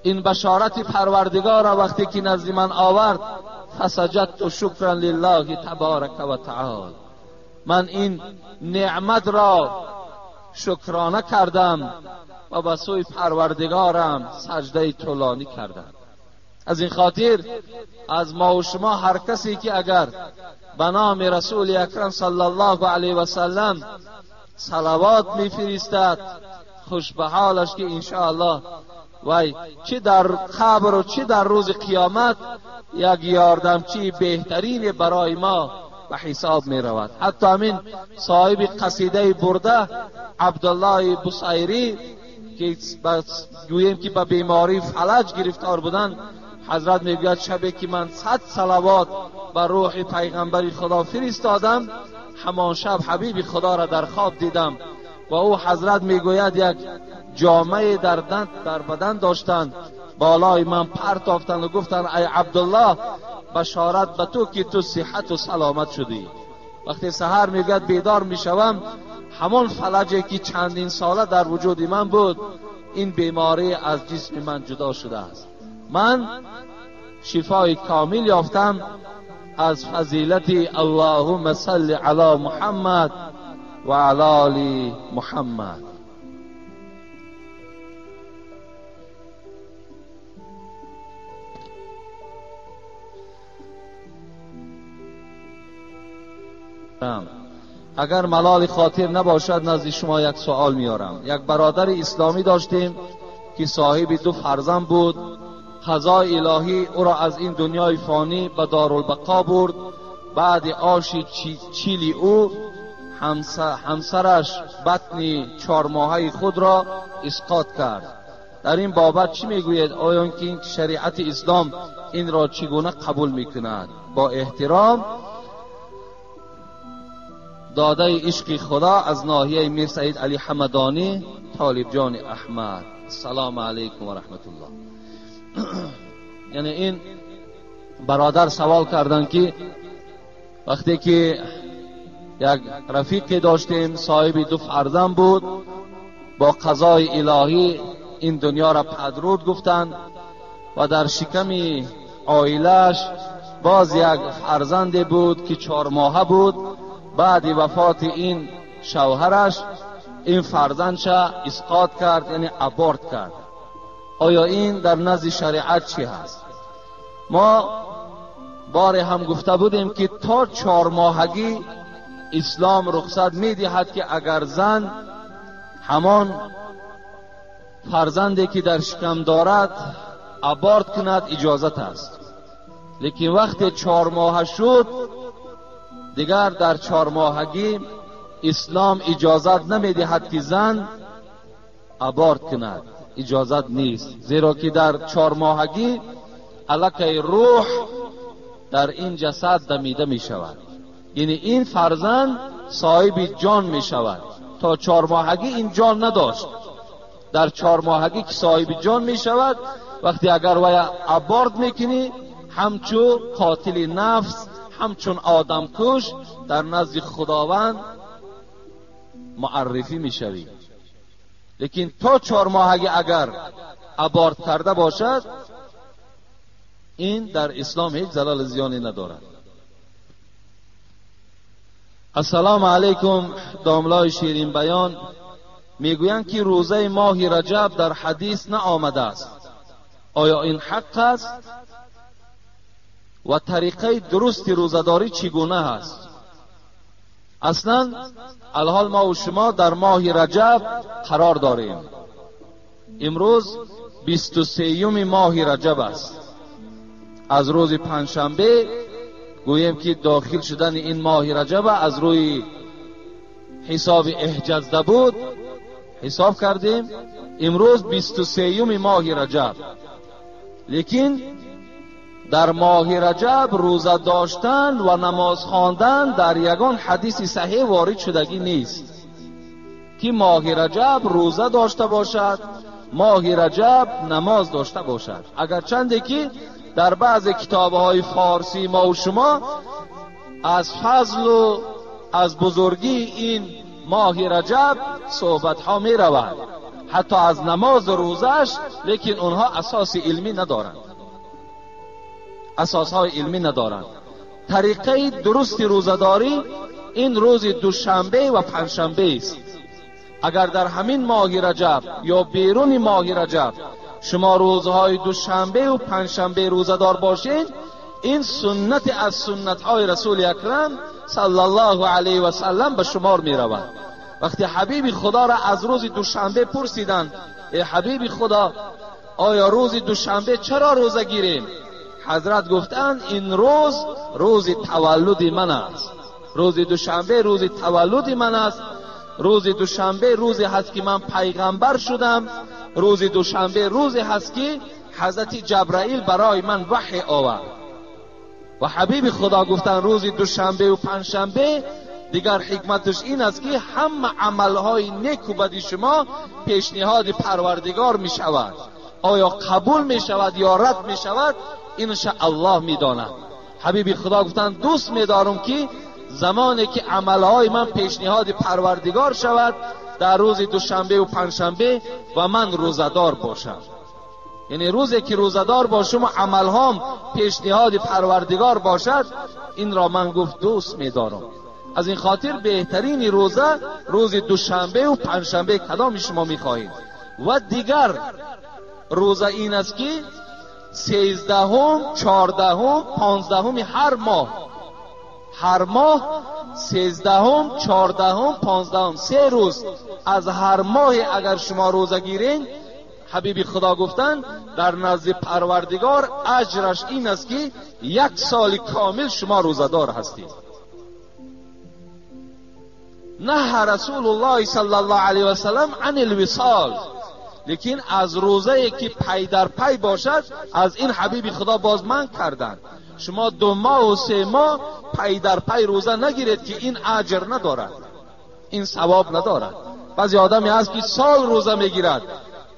این بشارت پروردگار وقتی که نزد من آورد، فسجدت شکرا لله تبارک و تعالی، من این نعمت را شکرانه کردم و به سوی پروردگارم سجده طولانی کردم. از این خاطر از ما و شما هر کسی که اگر به نام رسول اکرم صلی الله علیه و سلم صلوات میفرستد، خوش به حالش که انشاءالله وای چه در قبر و چه در روز قیامت یک یاردمچی بهترین برای ما به حساب می رود. حتی همین صاحب قصیده برده عبدالله بصیری که گوییم که به بیماری فلج گرفتار بودن، حضرت میگوید شبی که من 100 صلوات بر روح پیغمبر خدا فرستادم، همان شب حبیب خدا را در خواب دیدم و او حضرت میگوید یک جامعه در بدن داشتند، بالای من پرتافتند و گفتند ای عبدالله بشارت به تو که تو صحت و سلامت شدی. وقتی سحر میگوید بیدار میشوم، همان فلجی که چندین ساله در وجود من بود، این بیماری از جسم من جدا شده است. من شفای کامل یافتم از فضیلت اللهم صل علی محمد و علی آل محمد. اگر ملال خاطر نباشد نزد شما یک سوال میارم. یک برادر اسلامی داشتیم که صاحب 2 فرزند بود. قضای الهی او را از این دنیای فانی به دارالبقا برد. بعد آش چیلی او همسرش بطن 4 ماهه خود را اسقاط کرد. در این بابت چی میگوید؟ آیا که این شریعت اسلام این را چگونه قبول میکند؟ با احترام، داده عشق خدا از ناحیه میر سعید علی حمدانی، طالب جان احمد. السلام علیکم و رحمت الله. یعنی این برادر سوال کردن که وقتی که یک رفیقی داشتیم صاحب 2 فرزند بود، با قضای الهی این دنیا را پدرود گفتند و در شکم عائلش باز یک فرزند بود که 4 ماهه بود. بعد وفات این شوهرش این فرزندش اسقاط کرد، یعنی ابورت کرد. آیا این در نزد شریعت چی هست؟ ما بار هم گفته بودیم که تا 4 ماهگی اسلام رخصت میدهد که اگر زن همان فرزندی که در شکم دارد ابورت کند اجازت است. لیکن وقتی 4 ماه شد دیگر در 4 ماهگی اسلام اجازت نمیدهد که زن ابورت کند، اجازت نیست. زیرا که در 4 ماهگی الکه روح در این جسد دمیده می شود، یعنی این فرزند صاحب جان می شود. تا 4 ماهگی این جان نداشت. در 4 ماهگی که صاحب جان می شود، وقتی اگر وی ابورت میکنی همچون قاتل نفس، همچون آدم کش در نزد خداوند معرفی میشوی. لیکن تا 4 ماهگی اگر ابورت کرده باشد، این در اسلام هیچ ضلال زیانی ندارد. السلام علیکم. داملای شیرین بیان میگویند که روزه ماه رجب در حدیث نه آمده است. آیا این حق است؟ و طریقه درست روزه‌داری چگونه است؟ اصلا الحال ما و شما در ماه رجب قرار داریم. امروز 23 ماه رجب است. از روز پنجشنبه گوییم که داخل شدن این ماه رجب از روی حساب احجزده بود حساب کردیم. امروز 23 ماه رجب. لیکن در ماه رجب روزه داشتن و نماز خواندن در یگان حدیث صحیح وارد شدگی نیست که ماه رجب روزه داشته باشد، ماه رجب نماز داشته باشد. اگرچند که در بعض کتاب‌های فارسی ما و شما از فضل و از بزرگی این ماه رجب صحبت‌ها می رود، حتی از نماز و روزش، لیکن اونها اساس علمی ندارند، اساس‌های علمی ندارند. طریقه درست روزه‌داری این روز دوشنبه و پنجشنبه است. اگر در همین ماه رجب یا بیرون ماه رجب شما روزهای دوشنبه و پنجشنبه روزه‌دار باشید، این سنت از سنت‌های رسول اکرم صلی الله علیه و سلم به شمار می رود. وقتی حبیب خدا را از روز دوشنبه پرسیدند: ای حبیب خدا، آیا روز دوشنبه چرا روزه گیریم؟ حضرت گفتند این روز تولد من است. روز دوشنبه روز تولد من است. روز دوشنبه روزی هست که من پیغمبر شدم. روز دوشنبه روزی هست که حضرت جبرائیل برای من وحی آورد. و حبیب خدا گفتن روز دوشنبه و پنجشنبه دیگر حکمتش این است که همه عملهای نیک و بد شما پیشنهاد پروردگار می شود. آیا قبول می شود یا رد می شود، این الله می داند. حبیب خدا گفتن دوست می دارم که زمانی که عملهای من پیشنهاد پروردگار شود در روز دوشنبه و پنجشنبه و من روزدار باشم. یعنی روزی که روزدار باشم و عملهام پیشنهاد پروردگار باشد، این را من گفت دوست می دارم. از این خاطر بهترین روزه روز دوشنبه و پنجشنبه کدام شما می خواهید. و دیگر روزه این است که 13ام، 14ام، 15ام هر ماه 13ام، 14ام، 15ام 3 روز از هر ماه اگر شما روزه گیرین، حبیب خدا گفتن در نزد پروردگار اجرش این است که 1 سال کامل شما روزدار هستید. نه رسول الله صلی الله علیه و سلم عن الوصال، لیکن از روزه که پی در پی باشد از این حبیب خدا باز من کردند. شما 2 ماه و 3 ماه پی در پی روزه نگیرید که این اجر ندارد، این ثواب ندارد. بعضی آدمی هست که سال روزه میگیرد.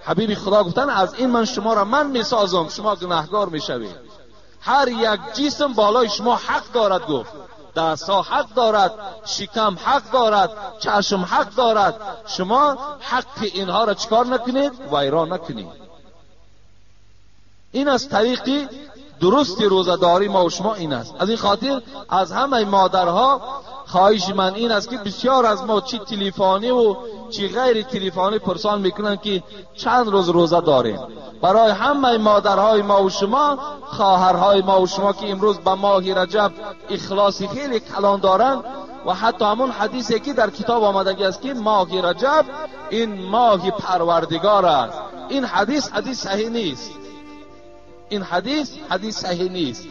حبیب خدا گفتن از این من شما را من میسازم، شما گناهکار میشوید. هر یک جسم بالای شما حق دارد. گفت دستها حق دارد، شکم حق دارد، چشم حق دارد. شما حق اینها را چکار نکنید؟ ویران نکنید. این از طریقی درست روزه‌داری ما و شما این است. از این خاطر از همه مادرها خواهش من این است که بسیار از ما چی تلفنی و چی غیر تلفنی پرسان میکنن که چند روز روزه داریم. برای همه مادرهای ما و شما، خواهرهای ما و شما که امروز به ماه رجب اخلاصی خیلی کلان دارن، و حتی همون حدیثی که در کتاب آمدگی است که ماه رجب این ماه پروردگار است، این حدیث صحیح نیست. این حدیث صحیح نیست.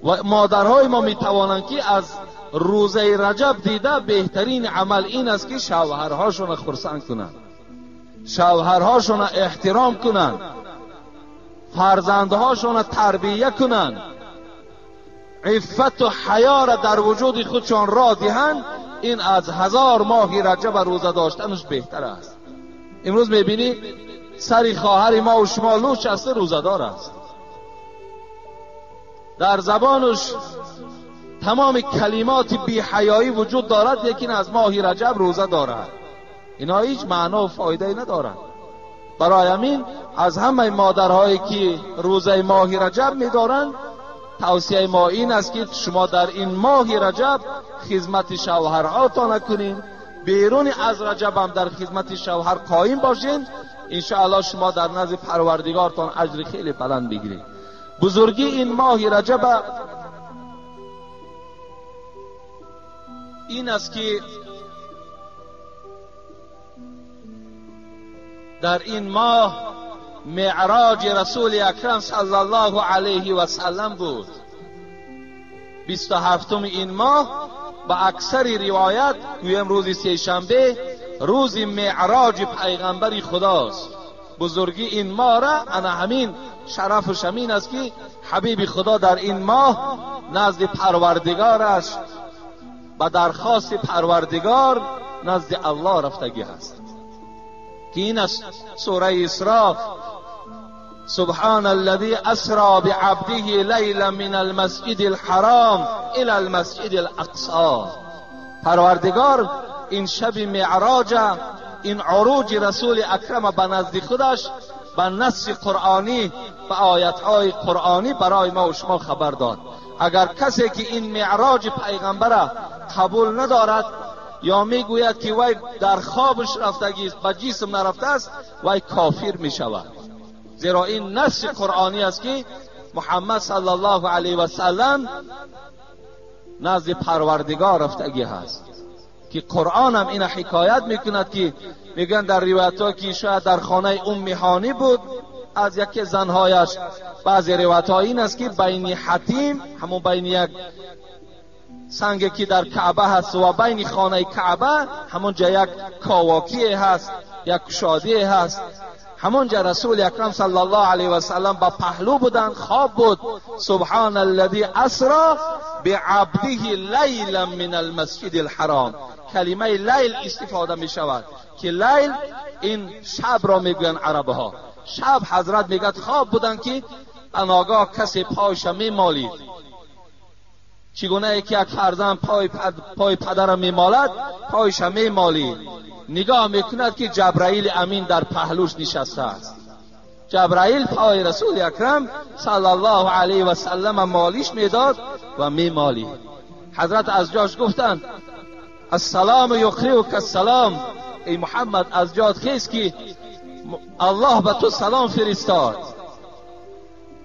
و مادرهای ما میتوانند که از روزه رجب دیده بهترین عمل این است که شوهرهاشون خرسند کنند، شوهرهاشون احترام کنند، فرزندهاشون تربیه کنند، عفت و حیا را در وجود خودشان را دهند. این از 1000 ماه رجب روزه داشتنش بهتر است. امروز میبینی سری خواهر ما و شما لوچ است، روزدار است، در زبانش تمام کلمات بی حیایی وجود دارد، لیکن از ماه رجب روزه دارد. اینا هیچ معنا و فایده ندارد. برای همین از همه مادرهایی که روزه ماه رجب می‌دارند توصیه ما این است که شما در این ماه رجب خدمت شوهرهاتان کنین، بیرون از رجب هم در خدمت شوهر قائم باشین. انشاءالله شما در نزد پروردگارتان اجر خیلی بلند بگیرید. بزرگی این ماه رجب این است که در این ماه معراج رسول اکرم صلی الله علیه و سلم بود. 27 این ماه با اکثر روایت گویم روز سه‌شنبه روز معراج پیغمبر خداست. بزرگی این ماه را انا همین شرف و شمین است که حبیب خدا در این ماه نزد پروردگارش با درخواست پروردگار نزد الله رفتگی هست که این است سوره اسراء: سبحان الذي اسرى بعبده لیلا من المسجد الحرام الى المسجد الاقصی. پروردگار این شب معراج، این عروج رسول اکرم به نزد خودش به نص قرآنی و آیت‌های قرآنی برای ما و شما خبر داد. اگر کسی که این معراج پیغمبر قبول ندارد یا میگوید که وی در خوابش رفتگی است و جسم نرفته است، وی کافر می شود. زیرا این نص قرآنی است که محمد صلی الله علیه و سلم نزد پروردگار رفتگی هست. که قرآن هم این حکایت میکند که میگن در روایت ها که شاید در خانه هانی بود از یکی زنهایش. بعضی روایت ها این است که بین حتیم، همون بین یک سنگی که در کعبه هست و بین خانه کعبه همونجا یک کاواکی هست، یک کشادی هست. همونجا رسول اکرم صلی الله علیه و سلم با پهلو بودن، خواب بود. سبحان الذی اسرا بعبده لیلا من المسجد الحرام. کلمه لیل استفاده می شود که لیل این شب را میگوین عربه ها. شب حضرت میگد خواب بودن که اناگاه کسی پایش می مالید. چگونه ای که یک فرزند پای پدر می مالد، پایش می مالید. نگاه میکند که جبرائیل امین در پهلوش نشسته است. جبرائیل پای رسول اکرم صلی الله علیه و سلم مالیش میداد و می مالید. حضرت از جاش گفتند السلام یقریئک السلام، ای محمد از جات خیز که الله به تو سلام فرستاد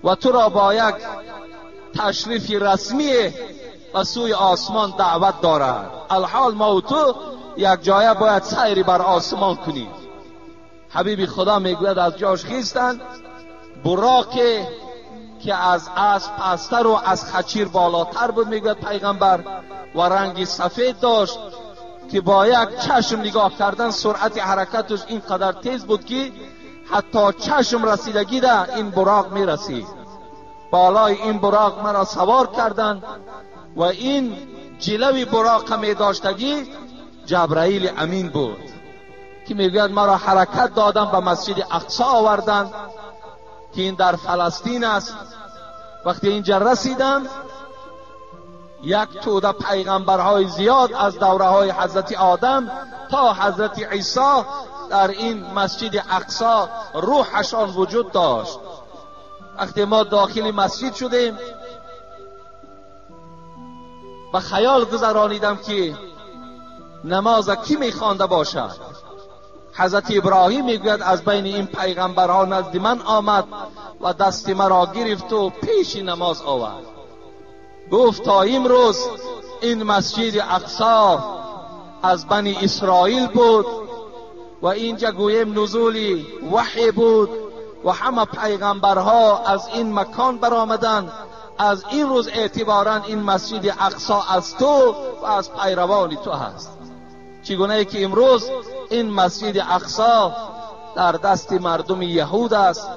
و تو را با یک تشریف رسمی و سوی آسمان دعوت دارد. الحال ما و تو یک جایه باید سیری بر آسمان کنیم. حبیب خدا میگوید از جاش خیستند. براقی که از اسب پستر و از خچیر بالاتر بود میگوید پیغمبر و رنگی سفید داشت که با یک چشم نگاه کردن سرعت حرکتش اینقدر تیز بود که حتی چشم رسیدگی ده این براق میرسید. بالای این براق مرا سوار کردند و این جلوی براق می داشتگی جبرائیل امین بود که میگوید مرا حرکت دادن به مسجد اقصی آوردن که این در فلسطین است. وقتی اینجا رسیدم یک توده پیغمبرهای زیاد از دوره های حضرت آدم تا حضرت عیسی در این مسجد اقصی روحشان وجود داشت. وقتی ما داخل مسجد شدیم و خیال گذرانیدم که نماز کی میخوانده باشد. حضرت ابراهیم میگوید از بین این پیغمبرها نزد من آمد و دست مرا گرفت و پیش نماز آورد. گفت تا امروز این مسجد اقصی از بنی اسرائیل بود و اینجا گویم نزول وحی بود و همه پیغمبرها از این مکان برآمدند. از این روز اعتبارا این مسجد اقصی از تو و از پیروان تو هست. چگونه ای که امروز این مسجد اقصی در دست مردم یهود است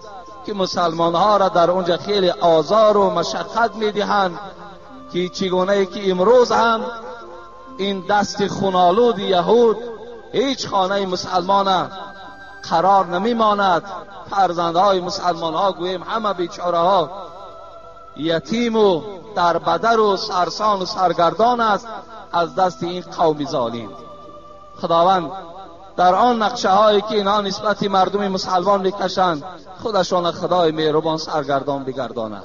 که مسلمان ها را در اونجا خیلی آزار و مشقت میدهند، که چگونه ای که امروز هم این دست خونالود یهود هیچ خانه مسلمان قرار نمیماند. فرزندهای مسلمان ها گویم همه بیچاره ها یتیم و در بدر و سرسان و سرگردان است از دست این قوم ظالم. خداوند در آن نقشه هایی که اینها نسبت مردم مسلمان میکشند خودشان خدای مهربان سرگردان بگرداند.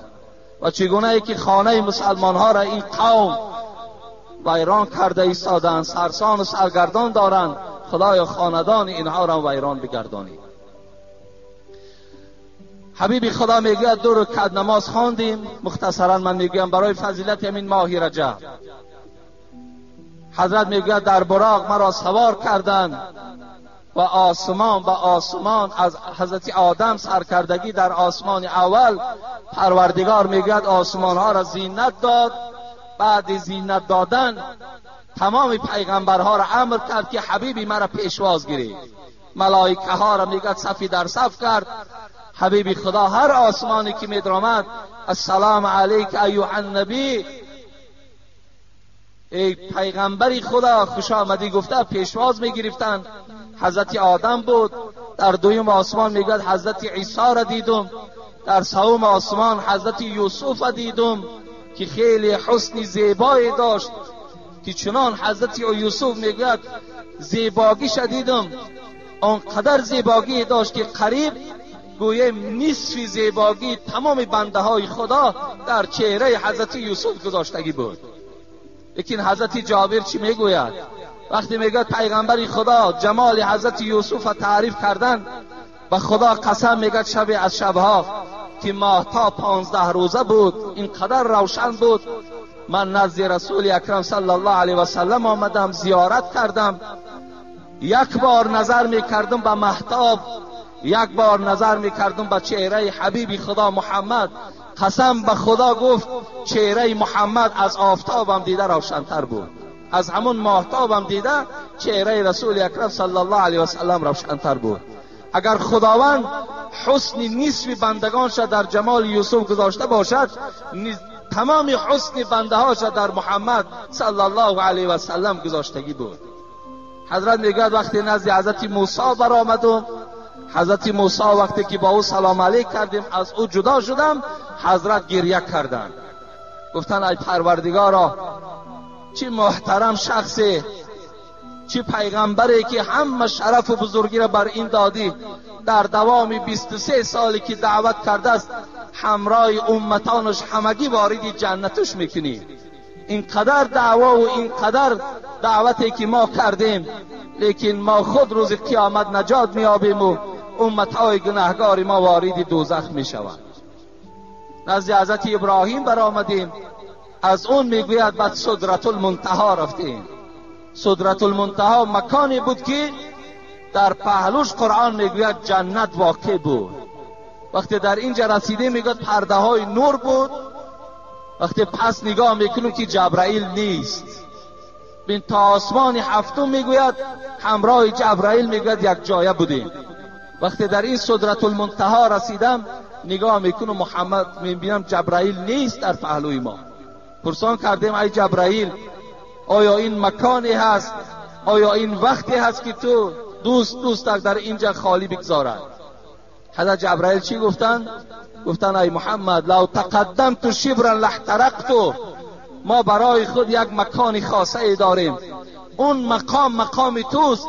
و چگونه ای که خانه مسلمان ها را این قوم ویران کرده ایستادند، سرسان و سرگردان دارند. خدایا خاندان اینها را ویران بگردانی. حبیب خدا میگوید 2 رکعت نماز خواندیم. مختصرا من میگویم برای فضیلت همین ماه رجب. حضرت میگوید در براق مرا سوار کردند و آسمان از حضرت آدم سرکردگی در آسمان اول، پروردگار میگوید آسمان ها را زینت داد. بعد زینت دادن تمام پیغمبرها را امر کرد که حبیبی مرا پیشواز گیرید. ملائکه ها را میگوید صفی در صف کرد. حبیبی خدا هر آسمانی که میدرامد السلام علیک ایها النبی، ای پیغمبری خدا خوش آمدی گفته پیشواز میگرفتند. حضرت آدم بود. در دویم آسمان میگوید حضرت عیسی را دیدم. در سوم آسمان حضرت یوسف را دیدم که خیلی حسن زیبایی داشت، که چنان حضرت یوسف میگوید زیباگیش دیدم، آنقدر زیباگی داشت که قریب گویم نصف زیباگی تمام بنده های خدا در چهره حضرت یوسف گذاشتگی بود. لیکن حضرت جابر چی میگوید؟ وقتی میگوید پیغمبر خدا جمال حضرت یوسف تعریف کردن، و خدا قسم میگوید شب از شبها که ماهتاب 15 روزه بود، اینقدر روشن بود. من نزد رسول اکرم صلی الله علیه و سلم آمدم، زیارت کردم. یک بار نظر میکردم به ماهتاب، یک بار نظر میکردم به چهره حبیب خدا محمد. قسم به خدا گفت چهره محمد از آفتابم دیده روشنتر بود، از همون ماهتابم دیده چهره رسول اکرم صلی الله علیه و سلم روشنتر بود. اگر خداوند حسن نصف بندگانش در جمال یوسف گذاشته باشد، تمام حسن بنده هاش در محمد صلی الله علیه و سلم گذاشتگی بود. حضرت میگوید وقتی نزد حضرت موسی برآمدم، حضرت موسی وقتی که با او سلام علیک کردیم از او جدا شدم، حضرت گریه کردند. گفتن ای پروردگارا چه محترم شخصی، چه پیغمبری که همه شرف و بزرگی را بر این دادی، در دوام 23 سالی که دعوت کرده است همراه امتانش همگی وارد جنتش میکنی. اینقدر دعوا و اینقدر دعوتی که ما کردیم، لیکن ما خود روز قیامت نجات میابیم و امتهای گناهگار ما وارد دوزخ میشوند. نزد حضرت ابراهیم برآمدیم، از اون میگوید بعد سدرت المنتهی رفتیم. سدرت المنتهی مکانی بود که در پهلوش قرآن میگوید جنت واقع بود. وقتی در اینجا رسیده میگوید پرده های نور بود. وقتی پس نگاه میکنیم که جبرائیل نیست. بین تا آسمان هفتم میگوید همراه جبرائیل میگوید یک جایه بودیم. وقتی در این سدرت المنتهی رسیدم نگاه میکنم محمد میبینم جبرائیل نیست در پهلوی ما. پرسان کردیم ای جبرائیل آیا این مکانی هست، آیا این وقتی هست که تو دوست در اینجا خالی بگذارد؟ حضرت جبرائیل چی گفتن؟ گفتن ای محمد لو تقدمت شبرا لاحترقت، ما برای خود یک مکان خاصه ای داریم، اون مقام توست.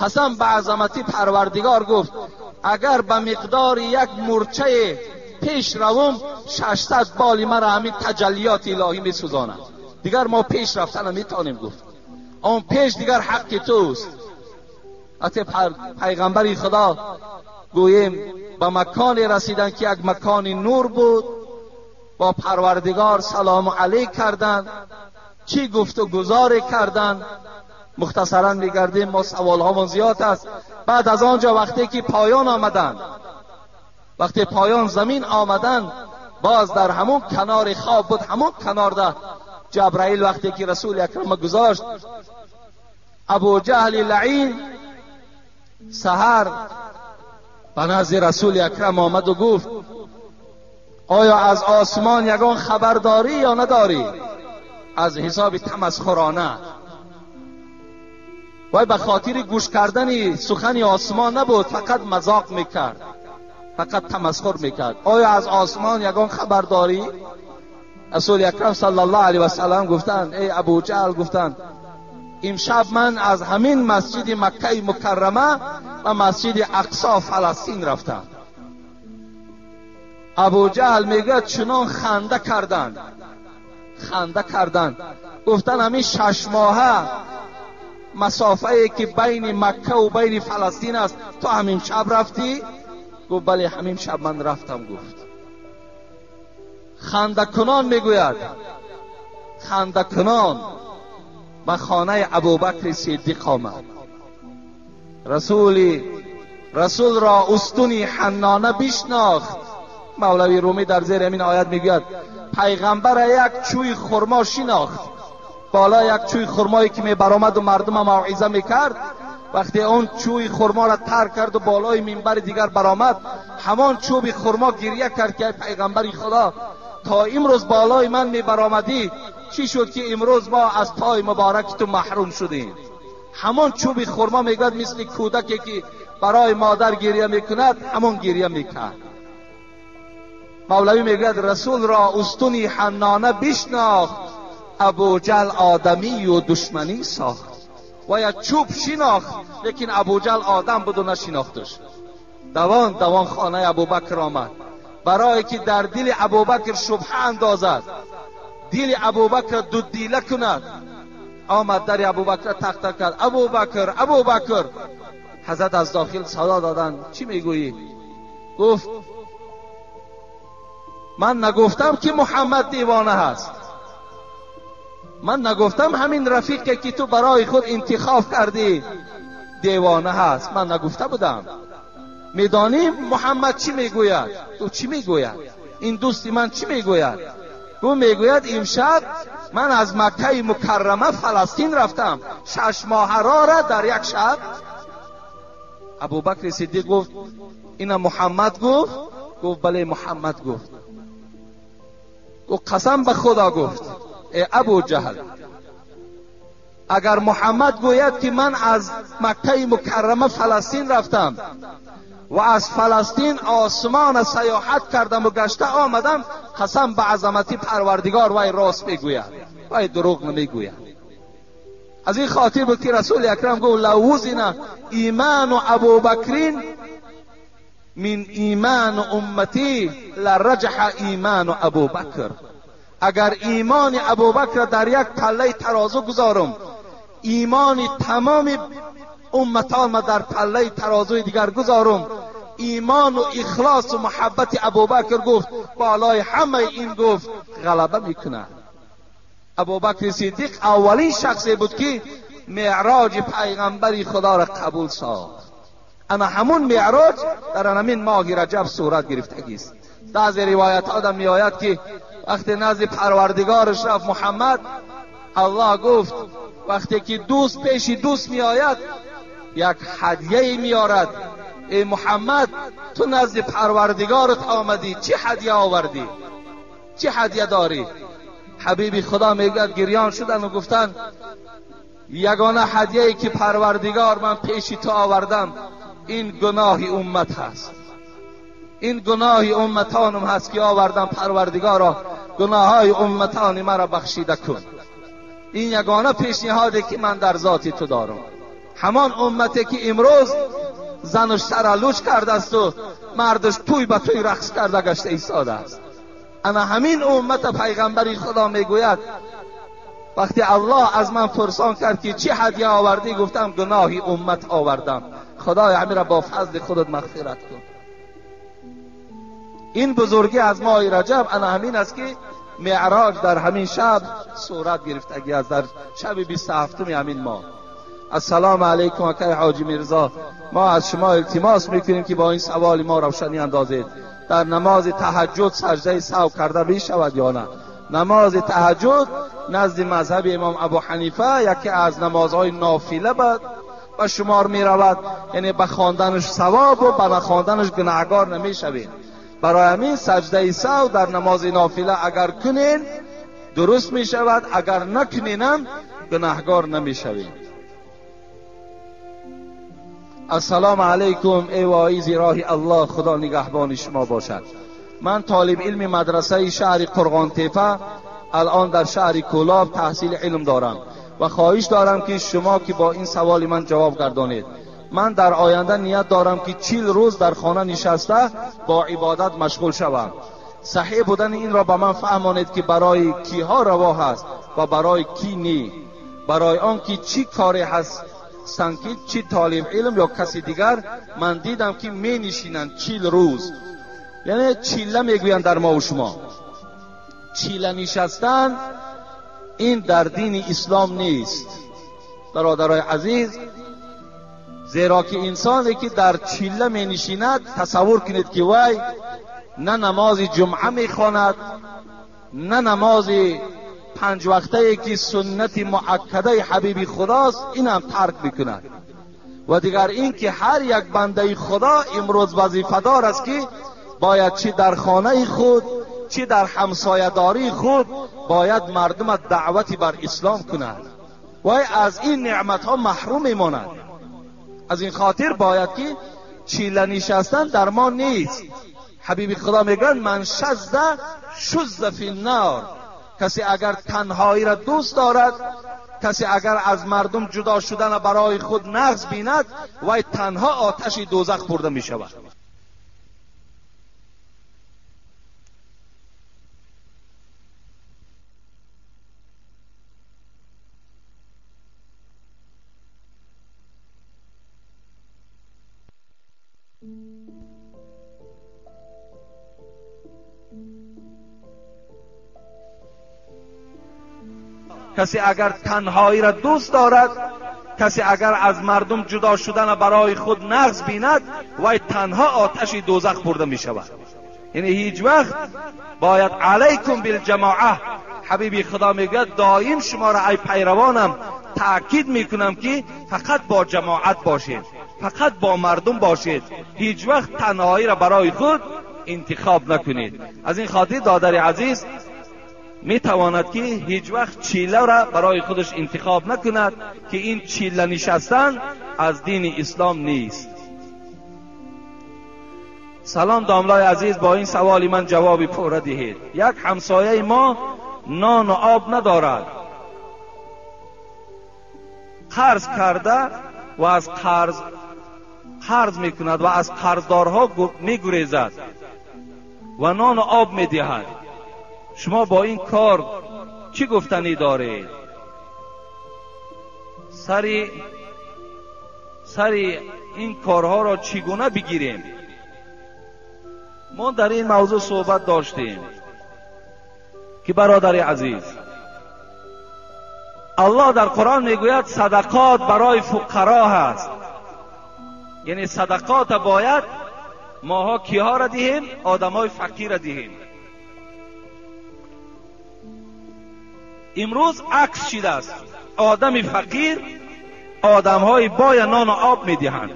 قسم به عظمتی پروردگار گفت اگر به مقدار یک مورچه پیش روم 600 بال مرا همین تجلیات الهی می سوزاند. دیگر ما پیش رفتن میتونیم گفت اون پیش دیگر حق توست. حتی پیغمبری خدا گوییم به مکانی رسیدن که یک مکان نور بود، با پروردگار سلام علیک کردند، چی گفت و گزار کردند. مختصرا میگردیم، ما سوال ها زیاد است. بعد از آنجا وقتی که پایان آمدن، وقتی پایان زمین آمدن، باز در همون کنار خواب بود، همون کنار ده جبرائیل وقتی که رسول اکرم گذاشت، ابو جهل لعین سحر به نزد رسول اکرم آمد و گفت آیا از آسمان یگان خبر داری یا نداری؟ از حساب تمسخرانه. وای به خاطر گوش کردن سخن آسمان نبود، فقط مذاق میکرد، فقط تمسخر میکرد. آیا از آسمان یگان خبر داری؟ رسول اکرم صلی الله علیه و سلم گفتند ای ابو جهل، گفتند امشب من از همین مسجد مکه مکرمه و مسجد اقصی فلسطین رفتم. ابو جهل میگه چنان خنده کردند گفتن همین 6 ماهه مسافه ای که بین مکه و بین فلسطین است تو همین شب رفتی؟ گفت بله همین شب من رفتم. گفت خنده کنان میگوید، خنده کنان به خانه ابوبکر صدیق آمد. رسول را استونی حنانه بشناخت. مولوی رومی در زیر همین آیت میگوید پیغمبر یک چوی خرما شناخت. بالا یک چوی خرمایی که میبرآمد و مردم موعظه میکرد، وقتی اون چوی خرما را ترک کرد و بالای منبر دیگر برآمد، همان چوب خرما گریه کرد که پیغمبر خدا تا امروز بالای من میبرآمدی، چی شد که امروز ما از پای مبارک تو محروم شدیم؟ همان چوب خرما میگوید مثل کودکی که برای مادر گریه میکند همون گریه میکرد. مولوی میگوید رسول را استونی حنانه بشناخت، ابو جهل آدمی و دشمنی ساخت. و یک چوب شناخت لیکن ابو جهل آدم بود و نشناختش. دوان خانه ابوبکر آمد برای که در دل ابوبکر شبهه اندازد، دل ابوبکر دو دیله کند. آمد در ابوبکر تق کرد، ابوبکر. حضرت از داخل صدا دادن چی میگویی؟ گفت من نگفتم که محمد دیوانه هست، من نگفتم همین رفیقی که تو برای خود انتخاب کردی دیوانه هست، من نگفته بودم. میدانی محمد چی میگوید؟ تو چی میگوید؟ این دوستی من چی میگوید؟ او میگوید امشب من از مکه مکرمه فلسطین رفتم 6 ماه را در یک شب. ابوبکر صدیق گفت این محمد گفت؟ گفت بله محمد گفت. قسم به خدا گفت ای ابو جهل، اگر محمد گوید که من از مکه مکرمه فلسطین رفتم و از فلسطین آسمان سیاحت کردم و گشته آمدم، قسم به عظمت پروردگار وای راست میگوید، وای دروغ نمیگوید. از این خاطر بود که رسول اکرم گفت لو وزن ایمان ابوبکر من ایمان امتی لرجح ایمان ابوبکر. اگر ایمان ابوبکر در یک پله ترازو گذارم، ایمان تمام امتان ما در پله ترازوی دیگر گذارم، ایمان و اخلاص و محبت ابوبکر گفت بالای همه این گفت غلبه میکنه. ابوبکر صدیق اولین شخصی بود که معراج پیغمبر خدا را قبول ساخت. اما همون معراج در همین ماه رجب صورت گرفتگی است. بعضی روایت ها می آید که وقتی نزد پروردگارش رفت محمد، الله گفت وقتی که دوست پیش دوست می آید یک هدیه می آرد. ای محمد تو نزد پروردگارت آمدی، چه هدیه آوردی؟ چه هدیه داری؟ حبیب خدا میگوید گریان شدن و گفتن یگانه هدیه‌ای که پروردگار من پیش تو آوردم این گناه امت هست، این گناه امتانم هست که آوردم. پروردگارا گناههای امتان مرا بخشیده کن. این یگانه پیشنهادی که من در ذات تو دارم. همان امتی که امروز زنش سرالوچ کرده است و مردش توی به توی رقص کرده گشته ایستاده است. اما همین امت پیغمبری خدا میگوید وقتی الله از من پرسان کرد که چه هدیه آوردی، گفتم گناهی امت آوردم. خدای همین را با فضل خودت مغفرت کن. این بزرگی از ماه رجب انا همین است که معراج در همین شب صورت گرفتگی است، در شب 27 همین ماه. السلام علیکم آقای حاجی میرزا، ما از شما التماس میکنیم که با این سوال ما روشنی اندازید. در نماز تهجد سجده سهو کرده می شود یا نه؟ نماز تهجد نزد مذهب امام ابو حنیفه یکی از نمازهای نافله به شمار می رود، یعنی به خواندنش ثواب و به نخواندنش گناهگار نمی شوید. برای همین سجده سهو در نماز نافله اگر کنین درست می شود، اگر نکنینم گناهگار نمی شوید. السلام علیکم ای واعظ راه الله، خدا نگهبان شما باشد. من طالب علم مدرسه شهر قرغان تیپه الان در شهر کولاب تحصیل علم دارم و خواهش دارم که شما که با این سوال من جواب گردانید. من در آینده نیت دارم که 40 روز در خانه نشسته با عبادت مشغول شوم. صحیح بودن این را به من فهمانید که برای کیها روا هست و برای کی نی. برای آن که چی کاری هست که چی طالب علم یا کسی دیگر من دیدم که می نشینند 40 روز، یعنی چیله میگویند در ما و شما. چیله نشستن این در دین اسلام نیست برادرای عزیز، زیرا که انسانی که در چیله می نشیند تصور کنید که وای نه نماز جمعه می خواند، نه نماز 5 وقته که سنت مؤکده حبیب خداست این هم ترک میکند. و دیگر این که هر یک بنده خدا امروز وظیفه دار است که باید چی در خانه خود چی در همسایه‌داری خود باید مردم دعوتی بر اسلام کند و از این نعمت ها محروم میماند. از این خاطر باید که چیله نشستن در ما نیست. حبیب خدا میگن من شذ فی النار، کسی اگر تنهایی را دوست دارد، کسی اگر از مردم جدا شدن برای خود نغز بیند و تنها آتش دوزخ برده می شود. کسی اگر تنهایی را دوست دارد، کسی اگر از مردم جدا شدن برای خود نغز بیند و تنها آتش دوزخ برده می شود. یعنی هیچ وقت باید علیکم بالجماعه، حبیبی خدا میگه دائم شما را ای پیروانم تأکید میکنم که فقط با جماعت باشید، فقط با مردم باشید، هیچ وقت تنهایی را برای خود انتخاب نکنید. از این خاطر دادر عزیز می تواند که هیچ وقت چیله را برای خودش انتخاب نکند که این چیله نشستن از دین اسلام نیست. سلام داملای عزیز، با این سوالی من جوابی پوره دهید. یک همسایه ما نان و آب ندارد، قرض کرده و از قرض میکند و از قرضدارها میگریزد و نان و آب میدهد. شما با این کار چی گفتنی دارید؟ سری این کارها را چگونه بگیریم؟ ما در این موضوع صحبت داشتیم که برادر عزیز الله در قرآن میگوید صدقات برای فقرا هست، یعنی صدقات باید ماها کیها را دهیم؟ آدمای فقیر را دهیم. امروز عکس شده است، آدم فقیر آدمهای بای نان و آب میدهند،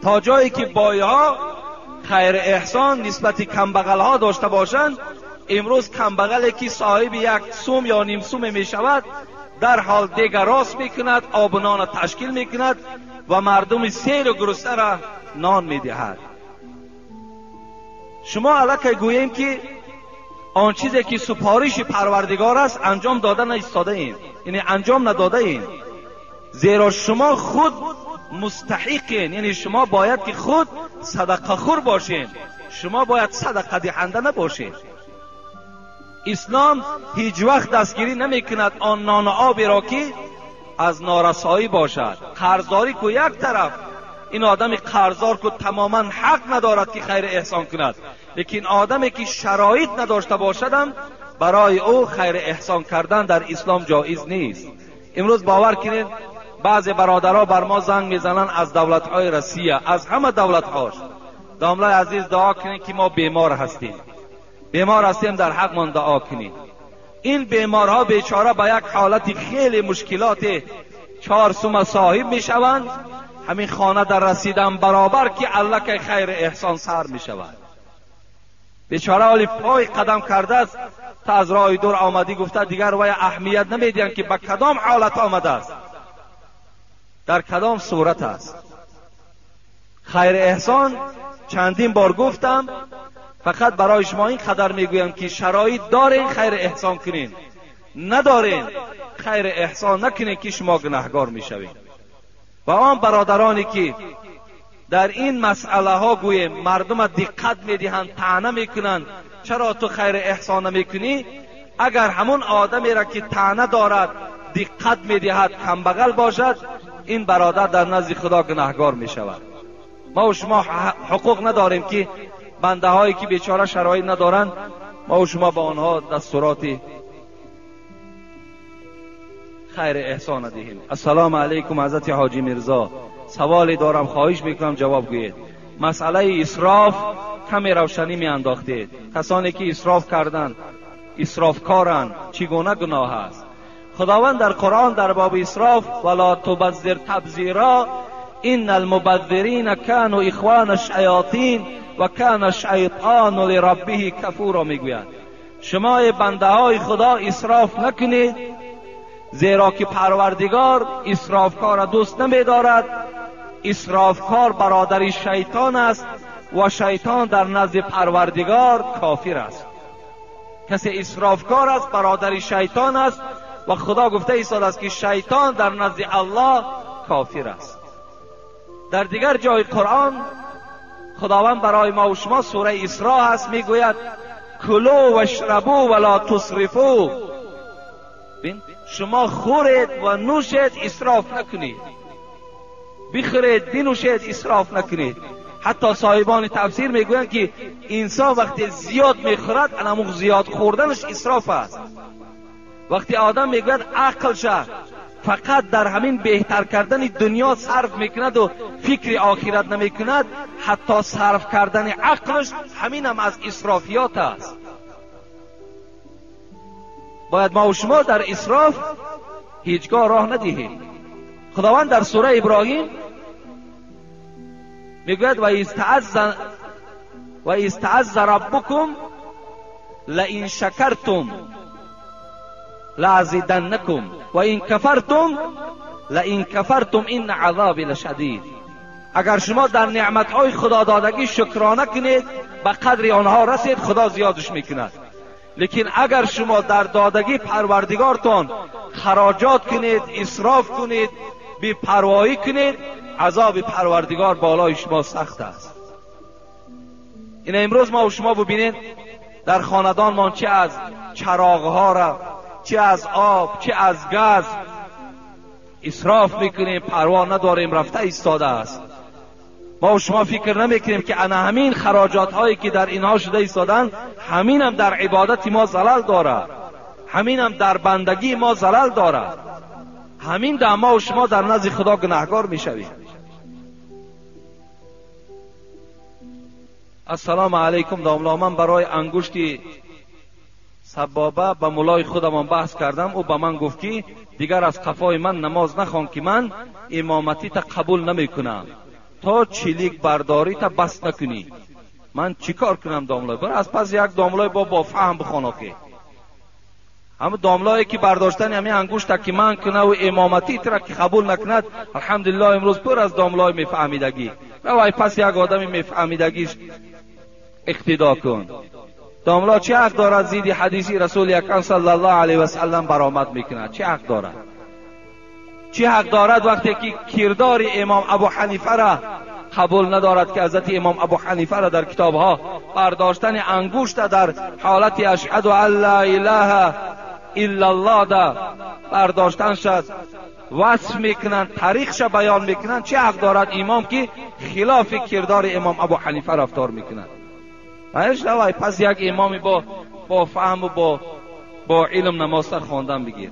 تا جایی که بایها خیر احسان نسبت کمبغل ها داشته باشند. امروز کمبغلی که صاحب 1 سوم یا نیم سوم می شود در حال دیگر راست میکند، آب و نان تشکیل میکند و مردم سیر و گرسنه را نان میدهد. شما الکی گوییم که آن چیزی که سپارش پروردگار است انجام دادن ایستاده ایم، یعنی انجام نداده ایم، زیرا شما خود مستحقین، یعنی شما باید که خود صدقه خور باشین، شما باید صدقه دهنده نباشین. اسلام هیچ وقت دستگیری نمی کند آن نان و آبی را که از نارسایی باشد. قرضداری کو یک طرف، این آدم قرضدار کو تماما حق ندارد که خیر احسان کند، لیکن آدمی که شرایط نداشته باشدم برای او خیر احسان کردن در اسلام جایز نیست. امروز باور کنید بعضی برادرها بر ما زنگ میزنن از دولت‌های روسیه، از همه دولت‌هاش. داملای عزیز دعا کنید که ما بیمار هستیم در حق من دعا کنید. این بیمارها بیچاره به یک حالت خیلی مشکلات 4 سوم صاحب میشوند، همین خانه در رسیدن برابر که الله که خیر احسان سر میشود. بیچاره حالی پای قدم کرده است، تا از راه دور آمدی گفته دیگر وای اهمیت نمیدین که به کدام حالت آمده است، در کدام صورت است. خیر احسان چندین بار گفتم، فقط برای شما این قدر میگویم که شرایط دارین خیر احسان کنین، ندارین خیر احسان نکنین که شما گناهگار میشوین. و آن برادرانی که در این مسئله ها گویم مردم دقت میدهند، طعنه میکنند چرا تو خیر احسان نمیکنی، اگر همون آدمی را که طعنه دارد دقت میدهد کمبغل باشد، این برادر در نزد خدا گناهکار میشود. ما و شما حقوق نداریم که بنده هایی که بیچاره شرایط ندارند ما و شما با آنها دستورات خیر احسان دهیم. السلام علیکم حضرت حاجی میرزا، سوالی دارم، خواهش میکنم جواب گویید. مسئله اسراف کمی روشنی می انداختید. کسانی که اسراف کردند اسرافکارند، چگونه گناه است؟ خداوند در قرآن در باب اسراف ولا تبذر تبذیرا ان المبذرین كانوا اخوان الشیاطین و کان الشیطان لربه کفورا میگوید شما بنده های خدا اسراف نکنید، زیرا که پروردگار اسرافکار دوست نمی‌دارد. اسرافکار برادر شیطان است و شیطان در نزد پروردگار کافر است. کسی اسرافکار است برادر شیطان است و خدا گفته ایستاده است که شیطان در نزد الله کافر است. در دیگر جای قرآن خداوند برای ما و شما سوره اسراء هست میگوید کلوا واشربوا ولا تسرفوا، شما خورید و نوشید اسراف نکنید، بخورید بنوشید اسراف نکنید. حتی صاحبان تفسیر میگویند که انسان وقتی زیاد میخورد همون زیاد خوردنش اسراف است. وقتی آدم میگوید عقلش فقط در همین بهتر کردن دنیا صرف میکند و فکر آخرت نمیکند، حتی صرف کردن عقلش همین هم از اسرافیات است. باید ما و شما در اسراف هیچگاه راه ندهیم. خداوند در سوره ابراهیم میگوید و استعذ ربکم لئن شکرتم لازیدنکم و این کفرتم این عذابی لشدید. اگر شما در نعمتهای خدا دادگی شکرانه کنید به قدر آنها رسید خدا زیادش میکند، لیکن اگر شما در دادگی پروردگارتان خراجات کنید، اسراف کنید، بی پروایی کنید، عذاب پروردگار بالای شما سخت است. این امروز ما و شما ببینید در خاندانمان چه از چراغها را، چه از آب، چه از گاز اسراف میکنیم، پروا نداریم، رفته ایستاده است. ما و شما فکر نمیکنیم که انا همین خراجات هایی که در اینها شده ایستادن همین هم در عبادت ما زلال دارد، همین هم در بندگی ما زلال دارد، همین در ما و شما در نزد خدا گناهکار میشویم. السلام علیکم داملا، من برای انگشتی سبابه با مولای خودمان بحث کردم. او به من گفت که دیگر از قفای من نماز نخوان که من امامتی تا قبول نمی کنم تا چلیک برداری تا بس نکنی. من چیکار کنم داملای؟ بر از پس یک داملای با فهم بخوانه که همه داملایی که برداشتن همین انگشت که من کنه و امامتی تر که قبول نکند، الحمدلله امروز پر از داملای میفهمیدگی. روای پس یک آدمی میفهمیدگیش اقتدا کن. داملا چه حق دارد زید حدیثی رسول اکرم صلی الله علیه و سلم برآمد میکند؟ چه حق دارد؟ چه حق دارد وقتی که کردار امام ابو حنیفه را قبول ندارد که حضرت امام ابو حنیفه را در کتابها برداشتن انگشت در حالت اشهد ان لا اله الا الله دا برداشتن شد وصف میکنند، تاریخش بیان میکنند؟ چه حق دارد امام که خلاف کردار امام ابو حنیفه رفتار میکند؟ پس یک امامی با فهم و با علم نماز خواندن بگیر.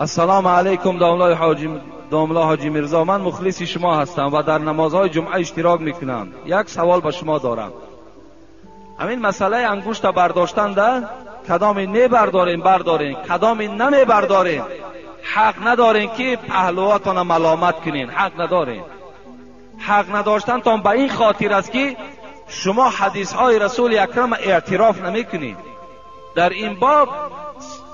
السلام علیکم داملا حاجی میرزا، من مخلص شما هستم و در نمازهای جمعه اشتراک میکنم. یک سوال به شما دارم. همین مسئله انگشت برداشتن ده کدام بردارین کدام نمی بردارین، حق ندارین که پهلواتان ملامت کنین، حق ندارین. حق نداشتن تان به این خاطر است که شما حدیث های رسول اکرم اعتراف نمی کنین. در این باب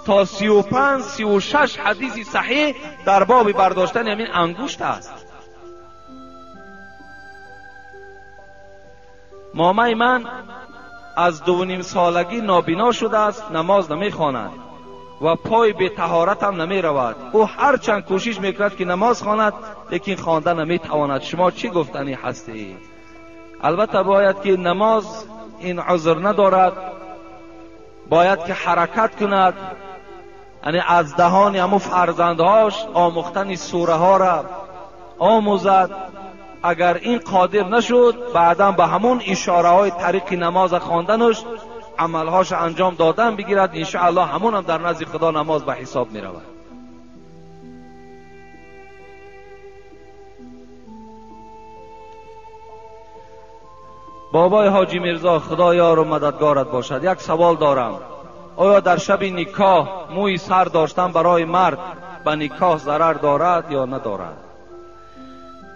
تا 35-36 حدیث صحیح در باب برداشتن همین انگشت است. مامای من از 2.5 سالگی نابینا شده است، نماز نمی خواند و پای به طهارت هم نمی رود. او هر چند کوشش میکند که نماز خواند لیکن خوانده نمی تواند. شما چی گفتنی هستی؟ البته باید که نماز این عذر ندارد، باید که حرکت کند، یعنی از دهان همو فرزندهاش آموختن سوره ها را آموزد. اگر این قادر نشد بعدا به همون اشاره های طریق نماز خواندنش عملهاش انجام دادن بگیرد، انشاءالله همون هم در نزد خدا نماز به حساب می رود. بابای حاجی میرزا خدا یار و مددگارت باشد. یک سوال دارم، آیا در شب نکاح موی سر داشتن برای مرد به نکاح ضرر دارد یا ندارد؟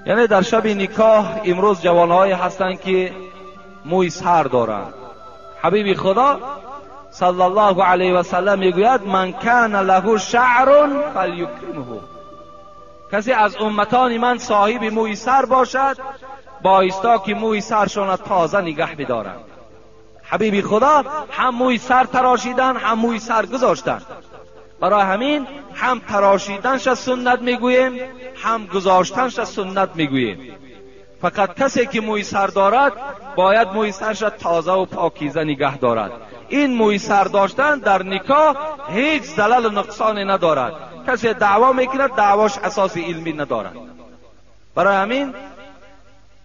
یعنی در شب نکاح امروز جوانهایی هستند که موی سر دارند. حبیب خدا صلی الله علیه و سلم میگوید من کان له شعر فلیکرمه، کسی از امتان من صاحب موی سر باشد بایستا که موی سرشان تازه نگه بدارند. حبیب خدا هم موی سر تراشیدن هم موی سر گذاشتن، برای همین هم تراشیدنش سنت میگوییم هم گذاشتنش سنت میگوییم. فقط کسی که موی سر دارد باید موی سرش تازه و پاکیزه نگه دارد. این موی سر داشتن در نکاح هیچ زلل و نقصان ندارد. کسی دعوا میکند دعواش اساس علمی ندارد. برای همین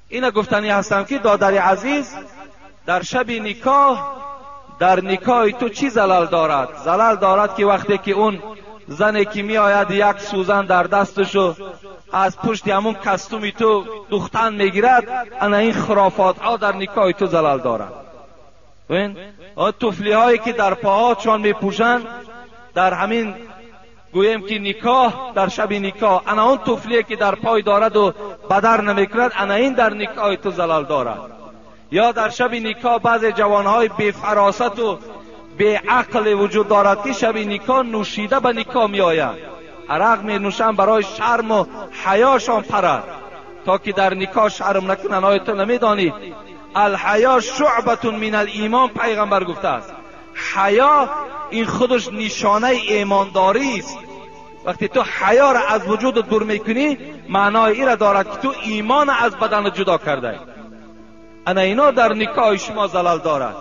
اینا گفتنی هستم که دادر عزیز در شب نکاح، در نکاح تو چی زلال دارد؟ زلال دارد که وقتی که اون زنی که می آید یک سوزن در دستشو از پشت همون کستومی تو دختن میگیرد، انا این خرافات ها در نکاح تو زلال دارد. ببین توفلی هایی که در پاها چون میپوشن در همین گویم که نکاح، در شب نکاح انا اون توفلی که در پای دارد و بدر نمیکند، انا این در نکاح تو زلال دارد. یا در شب نکاح بعض جوانهای بی فراست و بی عقل وجود دارد که شب نکاح نوشیده به نکاح می آیند، عرق می نوشند برای شرم و حیاشان پرد تا که در نکاح شرم نکنن. آیا تو نمیدانید الحیا شعبة من الایمان؟ پیغمبر گفته است حیا این خودش نشانه ایمانداری است. وقتی تو حیا را از وجود دور میکنی معنای این را دارد که تو ایمان از بدن جدا کرده. انا اینا در نکاح شما زلال دارد.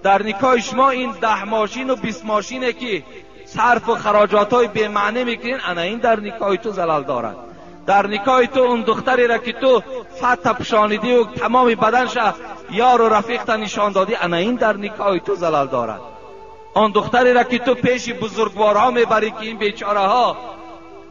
در نکاح شما این 10 ماشین و 20 ماشینه که صرف و خراجات های بی معنی میکنین، انا این در نکاح تو زلال دارد. در نکاح تو اون دختری را که تو فتح پشانیدی و تمام بدنش یار و رفیق تا نشان دادی، انا این در نکاح تو زلال دارد. اون دختری را که تو پیش بزرگوارها میبری که این بیچاره ها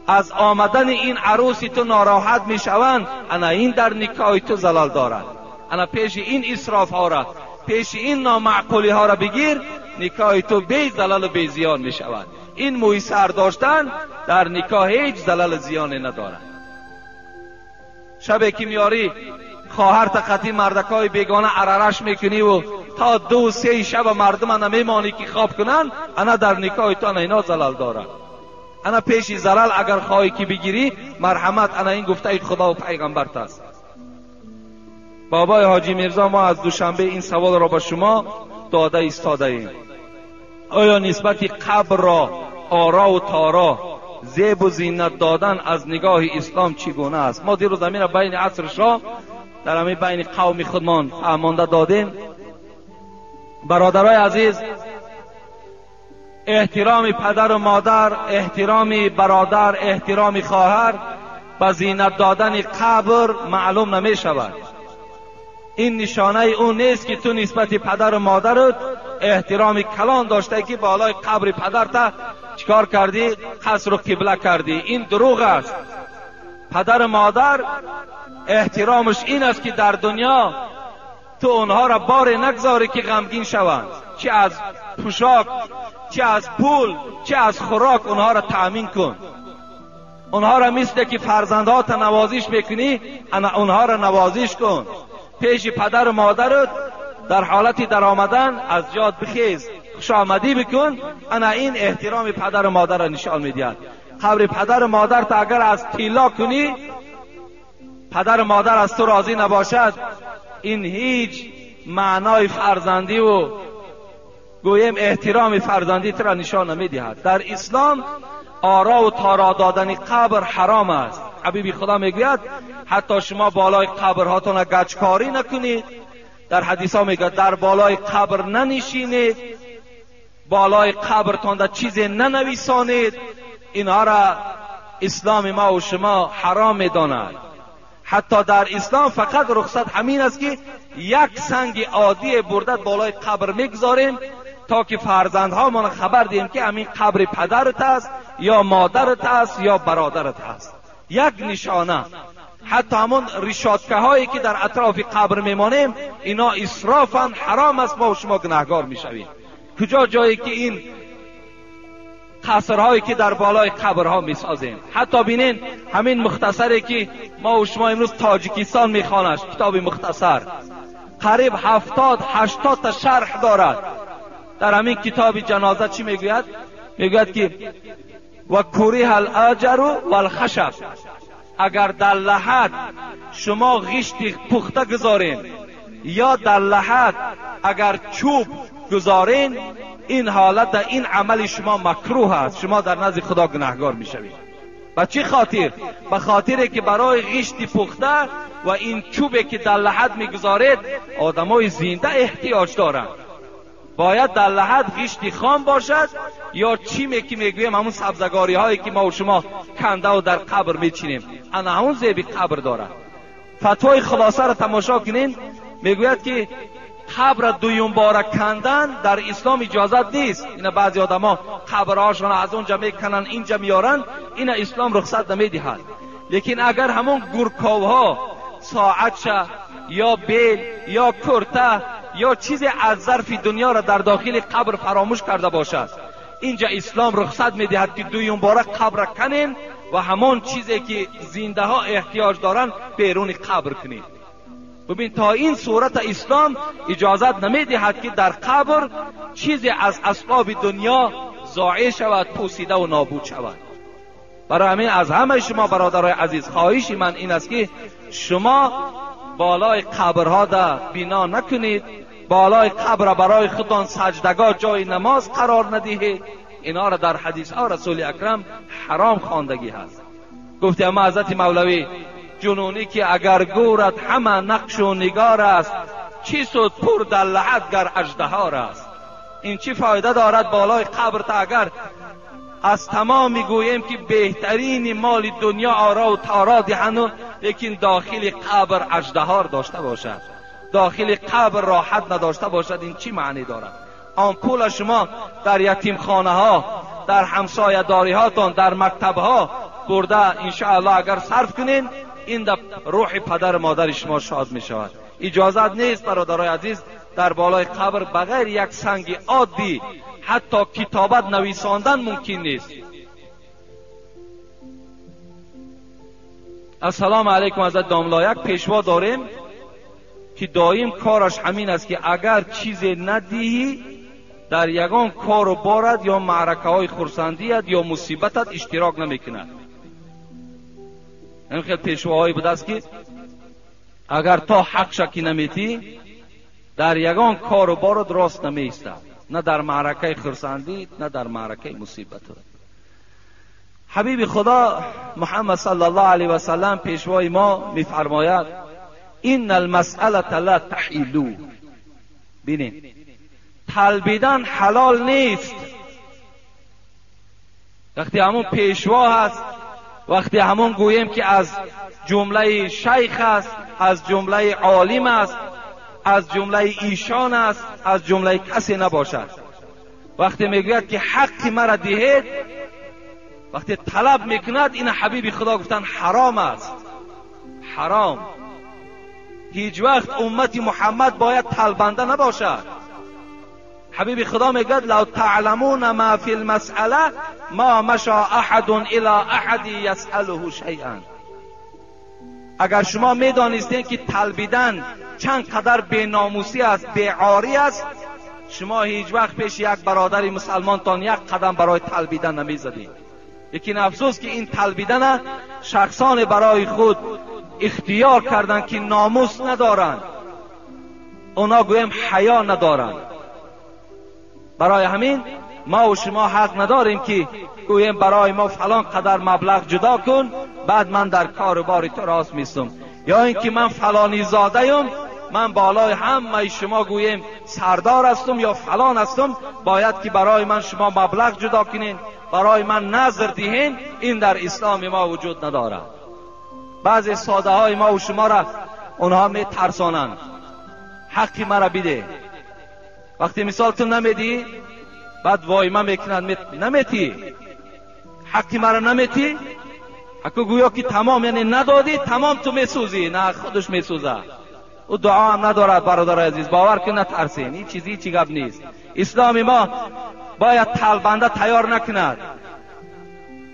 از آمدن این عروسی تو ناراحت میشوند، انا این در نکاح تو زلال دارد. انا پیش این اسراف ها را، پیش این نامعقولی ها را بگیر، نکاح تو بی زلال و بی زیان می شود. این موی سر داشتن در نکاح هیچ زلال زیان ندارد. شبی که میاری خواهر تقتی مردکای بیگانه عررش میکنی و تا 2-3 شب مردم نمیمانی که خواب کنن، انا در نکاح تو اینا زلال دارد. انا پیش زلال اگر خواهی که بگیری مرحمت، انا این گفته خدا و پیغمبرت است. بابای حاجی میرزا ما از دوشنبه این سوال را به شما داده ایستاده ایم. آیا نسبت قبر را آرا و تارا زیب و زینت دادن از نگاه اسلام چگونه است؟ ما دیروز زمین بین عصر شاه در همین بین قوم خودمان فهمانده دادیم. برادرای عزیز، احترام پدر و مادر، احترام برادر، احترام خواهر به زینت دادن قبر معلوم نمی شود. این نشانه اون نیست که تو نسبت پدر و مادرت احترام کلان داشته که بالای قبر پدرت چیکار کردی؟ قصر و قبله کردی. این دروغ است. پدر و مادر احترامش این است که در دنیا تو اونها را بار نگذاری که غمگین شوند، چه از پوشاک، چه از پول، چه از خوراک اونها را تأمین کن. اونها را مثل که فرزندات نوازش بکنی اونها را نوازش کن. پیش پدر و مادرت در حالتی در آمدن از جاد بخیز، خوش آمدی بکن. انا این احترام پدر و مادر را نشان میدهد. قبر پدر و مادر تا اگر از طلا کنی، پدر و مادر از تو راضی نباشد، این هیچ معنای فرزندی و گویم احترام فرزندیت را نشان نمیدهد. در اسلام آرا و تارا دادن قبر حرام است. حبیب خدا میگوید حتی شما بالای قبرهاتون گچکاری نکنید. در حدیث ها میگه در بالای قبر ننشینید، بالای قبرتان در چیزی ننویسانید. اینها را اسلام ما و شما حرام میداند. حتی در اسلام فقط رخصت همین است که یک سنگ عادی برده بالای قبر میگذاریم تا که فرزندها ما خبر دهیم که همین قبر پدرت است یا مادرت است یا برادرت است. یک نشانه. حتی همون رشاتکه هایی که در اطراف قبر میمانیم اینا اسرافن، حرام است، ما و شما گناهگار میشویم. کجا جایی که این قصرهایی که در بالای قبرها میسازیم. حتی بینین همین مختصری که ما و شما امروز تاجیکستان میخوانش، کتاب مختصر قریب 70-80 تا شرح دارد. در همین کتاب جنازه چی میگوید؟ میگوید که و کره الاجر و الخشب، اگر در لحد شما غشت پخته گذارین یا در لحد اگر چوب گذارین، این حالت در این عمل شما مکروه است، شما در نزد خدا گناهگار میشوید. به چه خاطر؟ به خاطر که برای غشت پخته و این چوبی که در لحد میگذارید آدمای زنده احتیاج دارند. باید در لحد غشت خام باشد یا چیمی که میگویم همون سبزگاری هایی که ما و شما کنده و در قبر میچینیم، انا همون زیب قبر دارد. فتوای خلاصه را تماشا کنین، میگوید که قبر دویم باره کندن در اسلام اجازت نیست. اینا بعضی آدما قبرهاشون از اونجا میکنن اینجا میارن، اینا اسلام رخصت نمیدهد. لیکن اگر همون گورکاوها ساعتشه یا بیل یا کرته یا چیز از ظرف دنیا را در داخل قبر فراموش کرده باشد، اینجا اسلام رخصت میدهد که دویم باره قبر کنین و همون چیزی که زنده ها احتیاج دارن بیرون قبر کنین. ببین تا این صورت اسلام اجازت نمیدهد که در قبر چیزی از اسباب دنیا ضایع شود، پوسیده و نابود شود. برای همین از همه شما برادرای عزیز خواهش من این است که شما بالای قبرها دا بنا نکنید، بالای قبر برای خودتان سجدگاه جای نماز قرار ندهید. اینا را در حدیث ها رسول اکرم حرام خواندگی هست. گفته اما حضرت مولوی جنونی که اگر گورت همه نقش و نگار است، چی سود پر در لحد گر اژدهار است. این چی فایده دارد بالای قبر تا اگر از تمام میگوییم که بهترین مال دنیا آرا و تارا دهند، لیکن داخل قبر اژدهار داشته باشد، داخل قبر راحت نداشته باشد، این چی معنی دارد؟ آن پول شما در یتیم خانه ها، در همسایه داری هاتون، در مکتب ها برده انشاءالله اگر صرف کنین، این در روح پدر مادر شما شاد می شود. اجازت نیست برادرای عزیز در بالای قبر بغیر یک سنگ عادی حتی کتابت نویساندن ممکن نیست. السلام علیکم. از داملایک پیشوا داریم که دایم کارش همین است که اگر چیزی ندهی در یگان کار و بارد یا معرکه های خرسندیت یا مصیبتت اشتراک نمیکند. این خیلی پیشواهایی بوده است که اگر تا حق شکی نمیتی در یگان کار و بارد راست نمیستد، نه در معرکه خرسندی نه در معرکه مصیبت. حبیب خدا محمد صلی الله علیه و سلم پیشوای ما میفرماید این المسئله لا تحیلو. ببینید طلبیدن حلال نیست. وقتی همون پیشوا هست، وقتی همون گوییم که از جمله شیخ است، از جمله عالم است، از جمله ایشان است، از جمله کسی نباشد. وقتی میگوید که حق مرا دهید، وقتی طلب میکند، این حبیب خدا گفتن حرام است. حرام. هیچ وقت امت محمد باید طلبنده نباشد. حبیب خدا میگوید لو تعلمون ما فی المسئله ما مشى احد الى احد یسأله شیئا. اگر شما میدانستین که طلبیدن چند قدر بیناموسی است، بیعاری است، شما هیچ وقت پیش یک برادر مسلمان تان یک قدم برای طلبیدن نمیزدید. لیکن افسوس که این طلبیدن شخصان برای خود اختیار کردن که ناموس ندارند، اونا گویم حیا ندارند. برای همین ما و شما حق نداریم که گوییم برای ما فلان قدر مبلغ جدا کن بعد من در کار و بار تو راست میستم، یا اینکه من فلانی زاده‌ام، من بالای همه شما گوییم سردار هستم یا فلان هستم، باید که برای من شما مبلغ جدا کنین، برای من نظر دهین. این در اسلام ما وجود ندارد. بعضی ساده های ما و شما را اونها می ترسانند، حقی مرا بده. وقتی مثال تو نمیدی بعد وایمه میکنند، نمیتی حقی مرا نمیتی، حقو گویا که تمام، یعنی ندادی تمام تو میسوزی. نه، خودش میسوزه. او دعا هم ندارد. برادر عزیز باور کن، نترسین، این چیزی چی گپ نیست. اسلام ما باید طلبنده تیار نکند.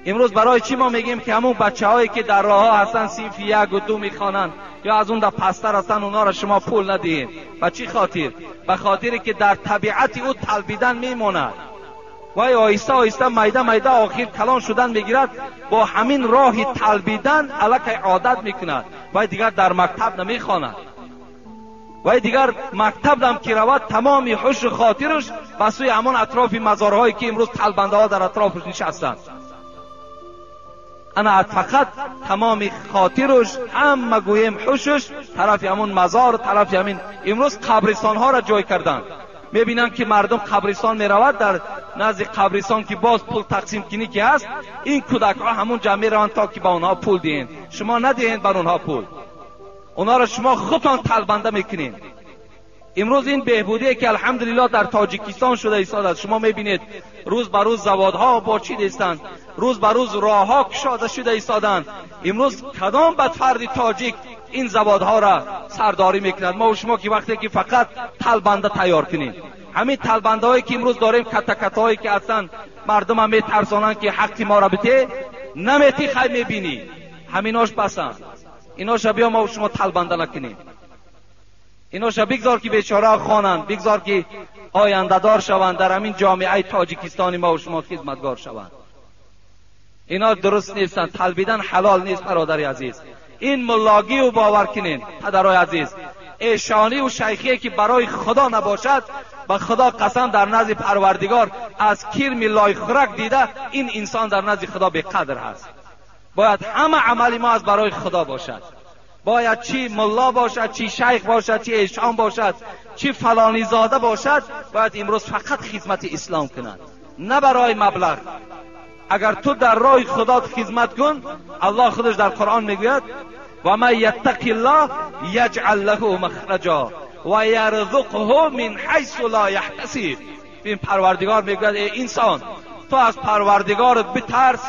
امروز برای چی ما میگیم که همون بچه‌هایی که در راه ها هستن صنف 1 و 2 میخوانند یا از اون در پستر هستن، اونا را شما پول ندهید؟ به چی خاطر؟ به خاطری که در طبیعت او طلبیدن میموند و آیسته آیسته میده میده آخر کلان شدن میگیرد. با همین راه طلبیدن الکی عادت میکند و دیگر در مکتب نمیخواند و دیگر مکتب هم که رود تمام هوش و خاطرش به سوی همون اطراف مزارهایی که امروز طلبنده ها در اطرافش نشستند. انا فقط تمام خاطرش همه گویم حوشش طرف همون مزار، طرف همین. امروز قبرستان ها را جای کردند. میبینن که مردم قبرستان میرود، در نزد قبرستان که باز پول تقسیم کنی که هست، این کودک ها همون جمع میروند تا که با اونها پول دهین. شما ندهین بر اونها پول، اونا را شما خودتان طلبنده میکنین. امروز این بهبودی که الحمدلله در تاجیکستان شده ایستاد، شما میبینید روز به روز زوادها باچیده ایستند، روز به روز راهها کشاده شده ایستادند. امروز کدام بدفرد تاجیک این زوادها را سرداری میکند؟ ما و شما که وقتی که فقط طلبنده تیار کنیم، همین طلبنده هایی که امروز داریم، کتکتایی که هستند، مردم هم میترسانند که حقی ما را بده، نمیتی خیلی میبینی همیناش بسند. ایناش بیا ما و شما طلبنده نکنیم. ایناش بگذار که بیچاره خوانند، بگذار که آینده دار شوند، در همین جامعه تاجیکستانی ما و شما خدمتگار شوند. اینا درست نیستند. طلبیدن حلال نیست برادر عزیز. این ملاگی و باور کنین پدرای عزیز، ایشانی و شیخی که برای خدا نباشد، به خدا قسم در نزد پروردگار از کرم لای خورک دیده، این انسان در نزد خدا به قدر هست. باید همه عملی ما از برای خدا باشد. باید چی ملا باشد، چی شیخ باشد، چی ایشان باشد، چی فلانی زاده باشد، باید امروز فقط خدمت اسلام کنند، نه برای مبلغ. اگر تو در راه خدا خدمت کن، الله خودش در قرآن میگوید و من یتق الله یجعل له مخرجا و یرزقه من حیث لا یحتسب. این پروردگار میگوید ای انسان، تو از پروردگارت بترس،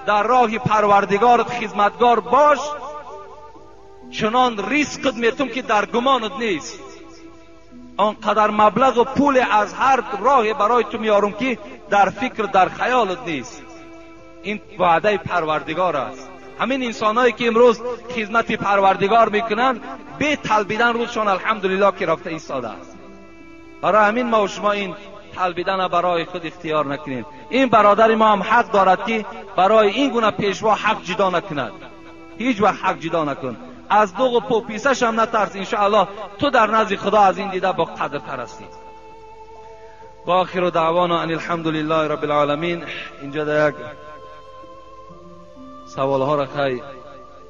در راه پروردگارت خدمتگار باش، چنان رزقت میتم که در گمانت نیست. آنقدر مبلغ و پول از هر راه برای تو میارم که در فکر در خیالت نیست. این وعده پروردگار است. همین انسانایی که امروز خدمت پروردگار میکنن، به طلبیدن روزشان الحمدلله که رفته ایستاده است. برای همین ما و شما این طلبیدن برای خود اختیار نکنیم. این برادر ما هم حق دارد که برای این گونه پیشوا حق جدا نکند. هیچ وقت حق جدا نکن. از دوغ و پوپیسش هم نترس. انشاءالله تو در نزد خدا از این دیده با قدر تر هستی. با آخر دعوانا ان الحمدلله رب العالمین. اینجا در یک سوال ها را خیلی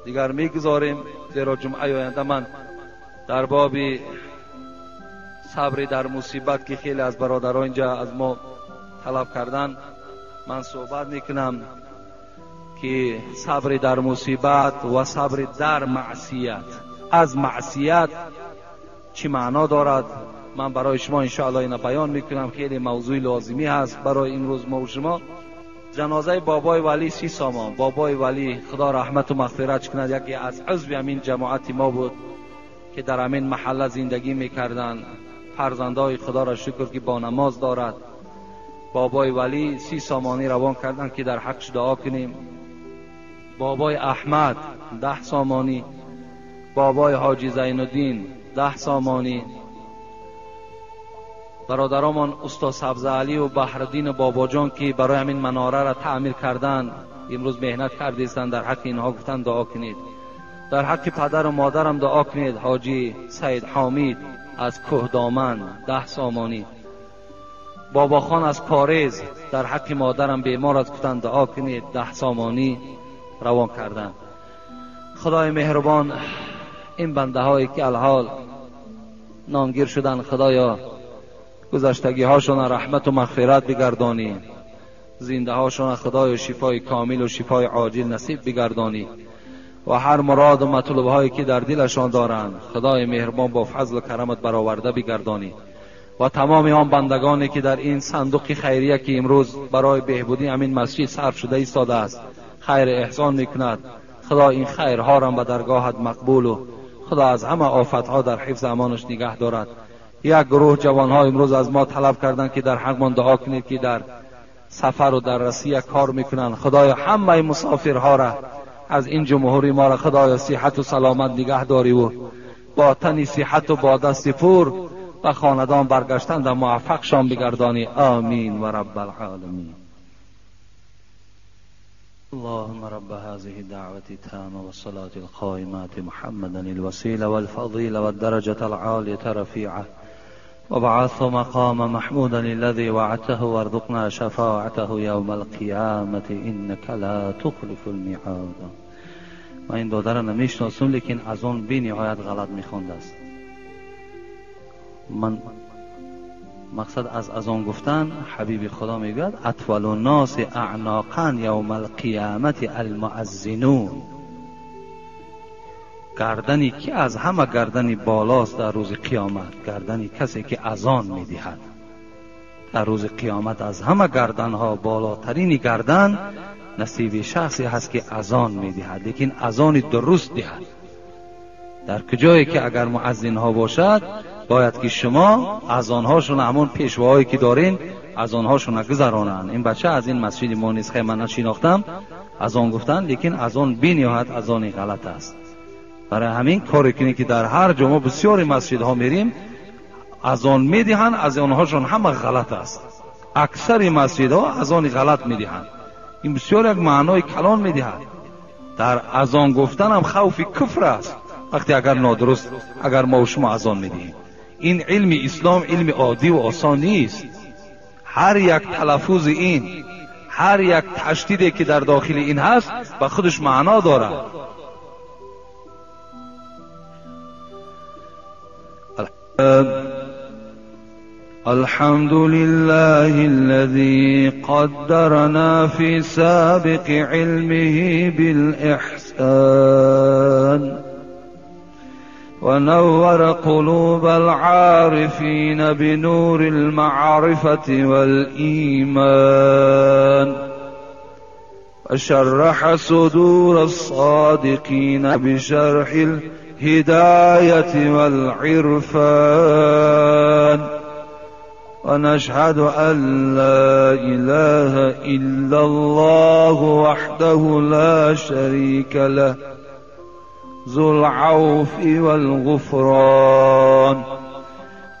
دیگر میگذاریم، زیرا جمعه آینده من در باب صبر در مصیبت که خیلی از برادران اینجا از ما طلب کردن، من صحبت میکنم که صبر در مصیبت و صبر در معصیت، از معصیت چی معنا دارد. من برای شما انشاءالله اینا بیان میکنم. خیلی موضوع لازمی هست برای امروز ما و شما. جنازه بابای ولی 30 سامان، بابای ولی خدا رحمت و مغفرت کند، یکی از عضو همین جماعت ما بود که در همین محله زندگی میکردن. فرزندای خدا را شکر که با نماز دارد. بابای ولی 30 سامانی روان کردن که در حقش دعا کنیم. بابای احمد 10 سامانی، بابای حاجی زین الدین 10 سامانی، برادرمان استاد سبز علی و بحرالدین بابا جان که برای همین مناره را تعمیر کردند، امروز مهنت کردیستند، در حق اینها گفتن دعا کنید. در حق پدر و مادرم دعا کنید. حاجی سید حامید از کوه دامن 10 سامانی، بابا خان از کارز در حق مادرم بیمارت کتن دعا کنید 10 سامانی روان کردن. خدای مهربان این بنده هایی که الحال نامگیر شدن، خدایا گذشتگی هاشون رحمت و مغفرت بگردانی، زنده هاشون خدای شفای کامل و شفای عاجل نصیب بگردانی و هر مراد و مطلوب هایی که در دلشان دارند خدای مهربان با فضل و کرمت برآورده بگردانی و تمام آن بندگانی که در این صندوق خیریه که امروز برای بهبودی همین مسجد صرف شده ایستاده است خیر احسان میکند، خدا این خیرها را به درگاهت مقبول و خدا از همه آفتها در حفظ امانش نگه دارد. یک گروه جوانها امروز از ما طلب کردند که در حقمان دعا کنید که در سفر و در روسیه کار میکنند. خدایا همه مسافرها را از این جمهوری ما را خدایا صحت و سلامت نگه داری و با تن صحت و با دست پر و خاندان برگشتن در موفق شان بگردانی. آمین و رب العالمین. اللهم رب هذه الدعوة التامة والصلاة القائمة محمدا الوسيلة والفضيلة والدرجة العالية رفيعة وابعث مقام محمودا الذي وعدته وارزقنا شفاعته يوم القيامة إنك لا تخلف الميعاد. من این داده را نمیشناسم لیکن از اون بی نهایت غلط میخونده است. من مقصد از آن گفتن حبیب خدا میگوید اطول الناس اعناقا یوم القیامت المؤذنون. گردنی که از همه گردنی بالاست در روز قیامت گردنی کسی که اذان میدهد. در روز قیامت از همه گردنها بالاترین گردن نصیب شخصی هست که اذان میدهد، لیکن اذان درست دهد. در کجایی که اگر مؤذن ها باشد باید که شما اذانهاشون همون پیشواهایی که دارین اذانهاشون گذرانند. این بچه از این مسجد ما نیست، خیلی من نشناختم اذان گفتن، لیکن اذان بی نهایت اذان غلط است. برای همین کاری کنی که در هر جمعه بسیاری مسجد ها میریم اذان میدهن، اذانهاشون همه غلط است. اکثر مسجد ها اذان غلط میدهن. این بسیار یک معنای کلان میدهد. در اذان گفتن هم خوف کفر است وقتی اگر نادرست اگر ما و شما اذان میدهیم. این علم اسلام علم عادی و آسان نیست. هر یک تلفظ این، هر یک تشدیدی که در داخل این هست به خودش معنا دارد. الحمد لله الذي قدرنا في سابق علمه بالإحسان ونور قلوب العارفين بنور المعرفة والإيمان وشرح صدور الصادقين بشرح الهداية والعرفان ونشهد أن لا إله إلا الله وحده لا شريك له ذو العوف والغفران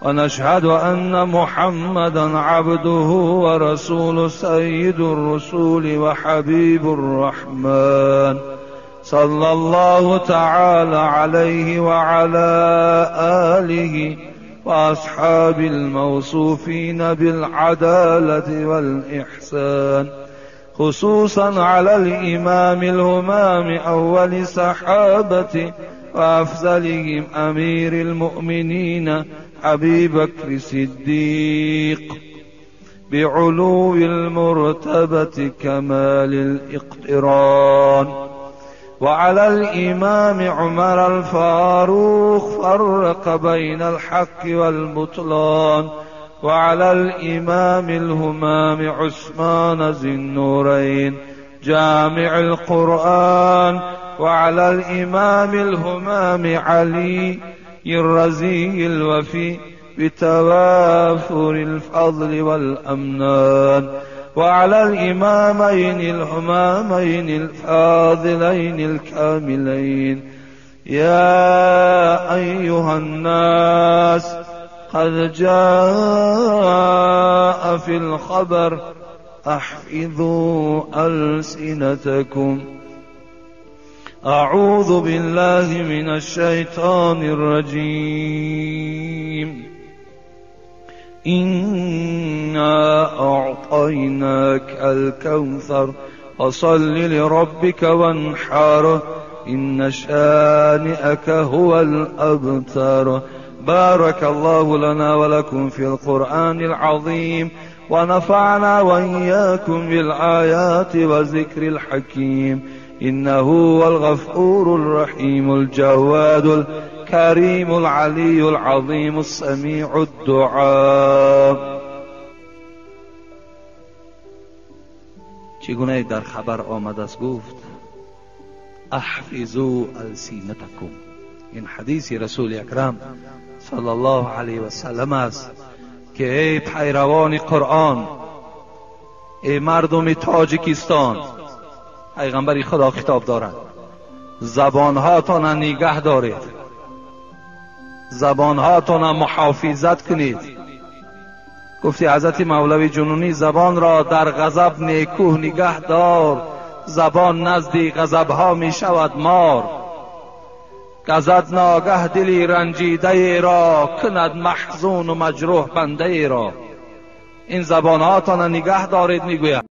ونشهد أن محمدا عبده ورسول سيد الرسول وحبيب الرحمن صلى الله تعالى عليه وعلى آله وأصحاب الموصوفين بالعدالة والإحسان خصوصا على الإمام الهمام أول صحابة وأفضلهم أمير المؤمنين أبي بكر الصديق بعلو المرتبة كمال الاقتران وعلى الإمام عمر الفاروق فرق بين الحق والبطلان وعلى الإمام الهمام عثمان ذي النورين جامع القرآن وعلى الإمام الهمام علي الرزي الوفي بتوافر الفضل والأمنان وعلى الإمامين الهمامين الفاضلين الكاملين يا أيها الناس قد جاء في الخبر احفظوا ألسنتكم أعوذ بالله من الشيطان الرجيم إنا أعطيناك الكوثر فصل لربك وانحر إن شانئك هو الأبتر. بارك الله لنا ولكم في القرآن العظيم ونفعنا وإياكم بالآيات وذكر الحكيم إنه هو الغفور الرحيم الجواد الكريم العلي العظيم السميع الدعاء. چگونه در خبر آمده است گفت احفظوا السینتکم. این حدیث رسول اکرم صلی الله علیه و سلم است که ای پیروان قرآن، ای مردم تاجیکستان، پیغمبر خدا خطاب دارد، زبانهاتان نگه دارید، زبانهاتان محافظت کنید. گفتی حضرت مولوی جنونی زبان را در غضب نیکو نگه دار، زبان نزد غضبها می شود مار. گزد ناگه دلی رنجیده ای را، کند محزون و مجروح بنده ای را. این زبانهاتان نگه دارید میگوید.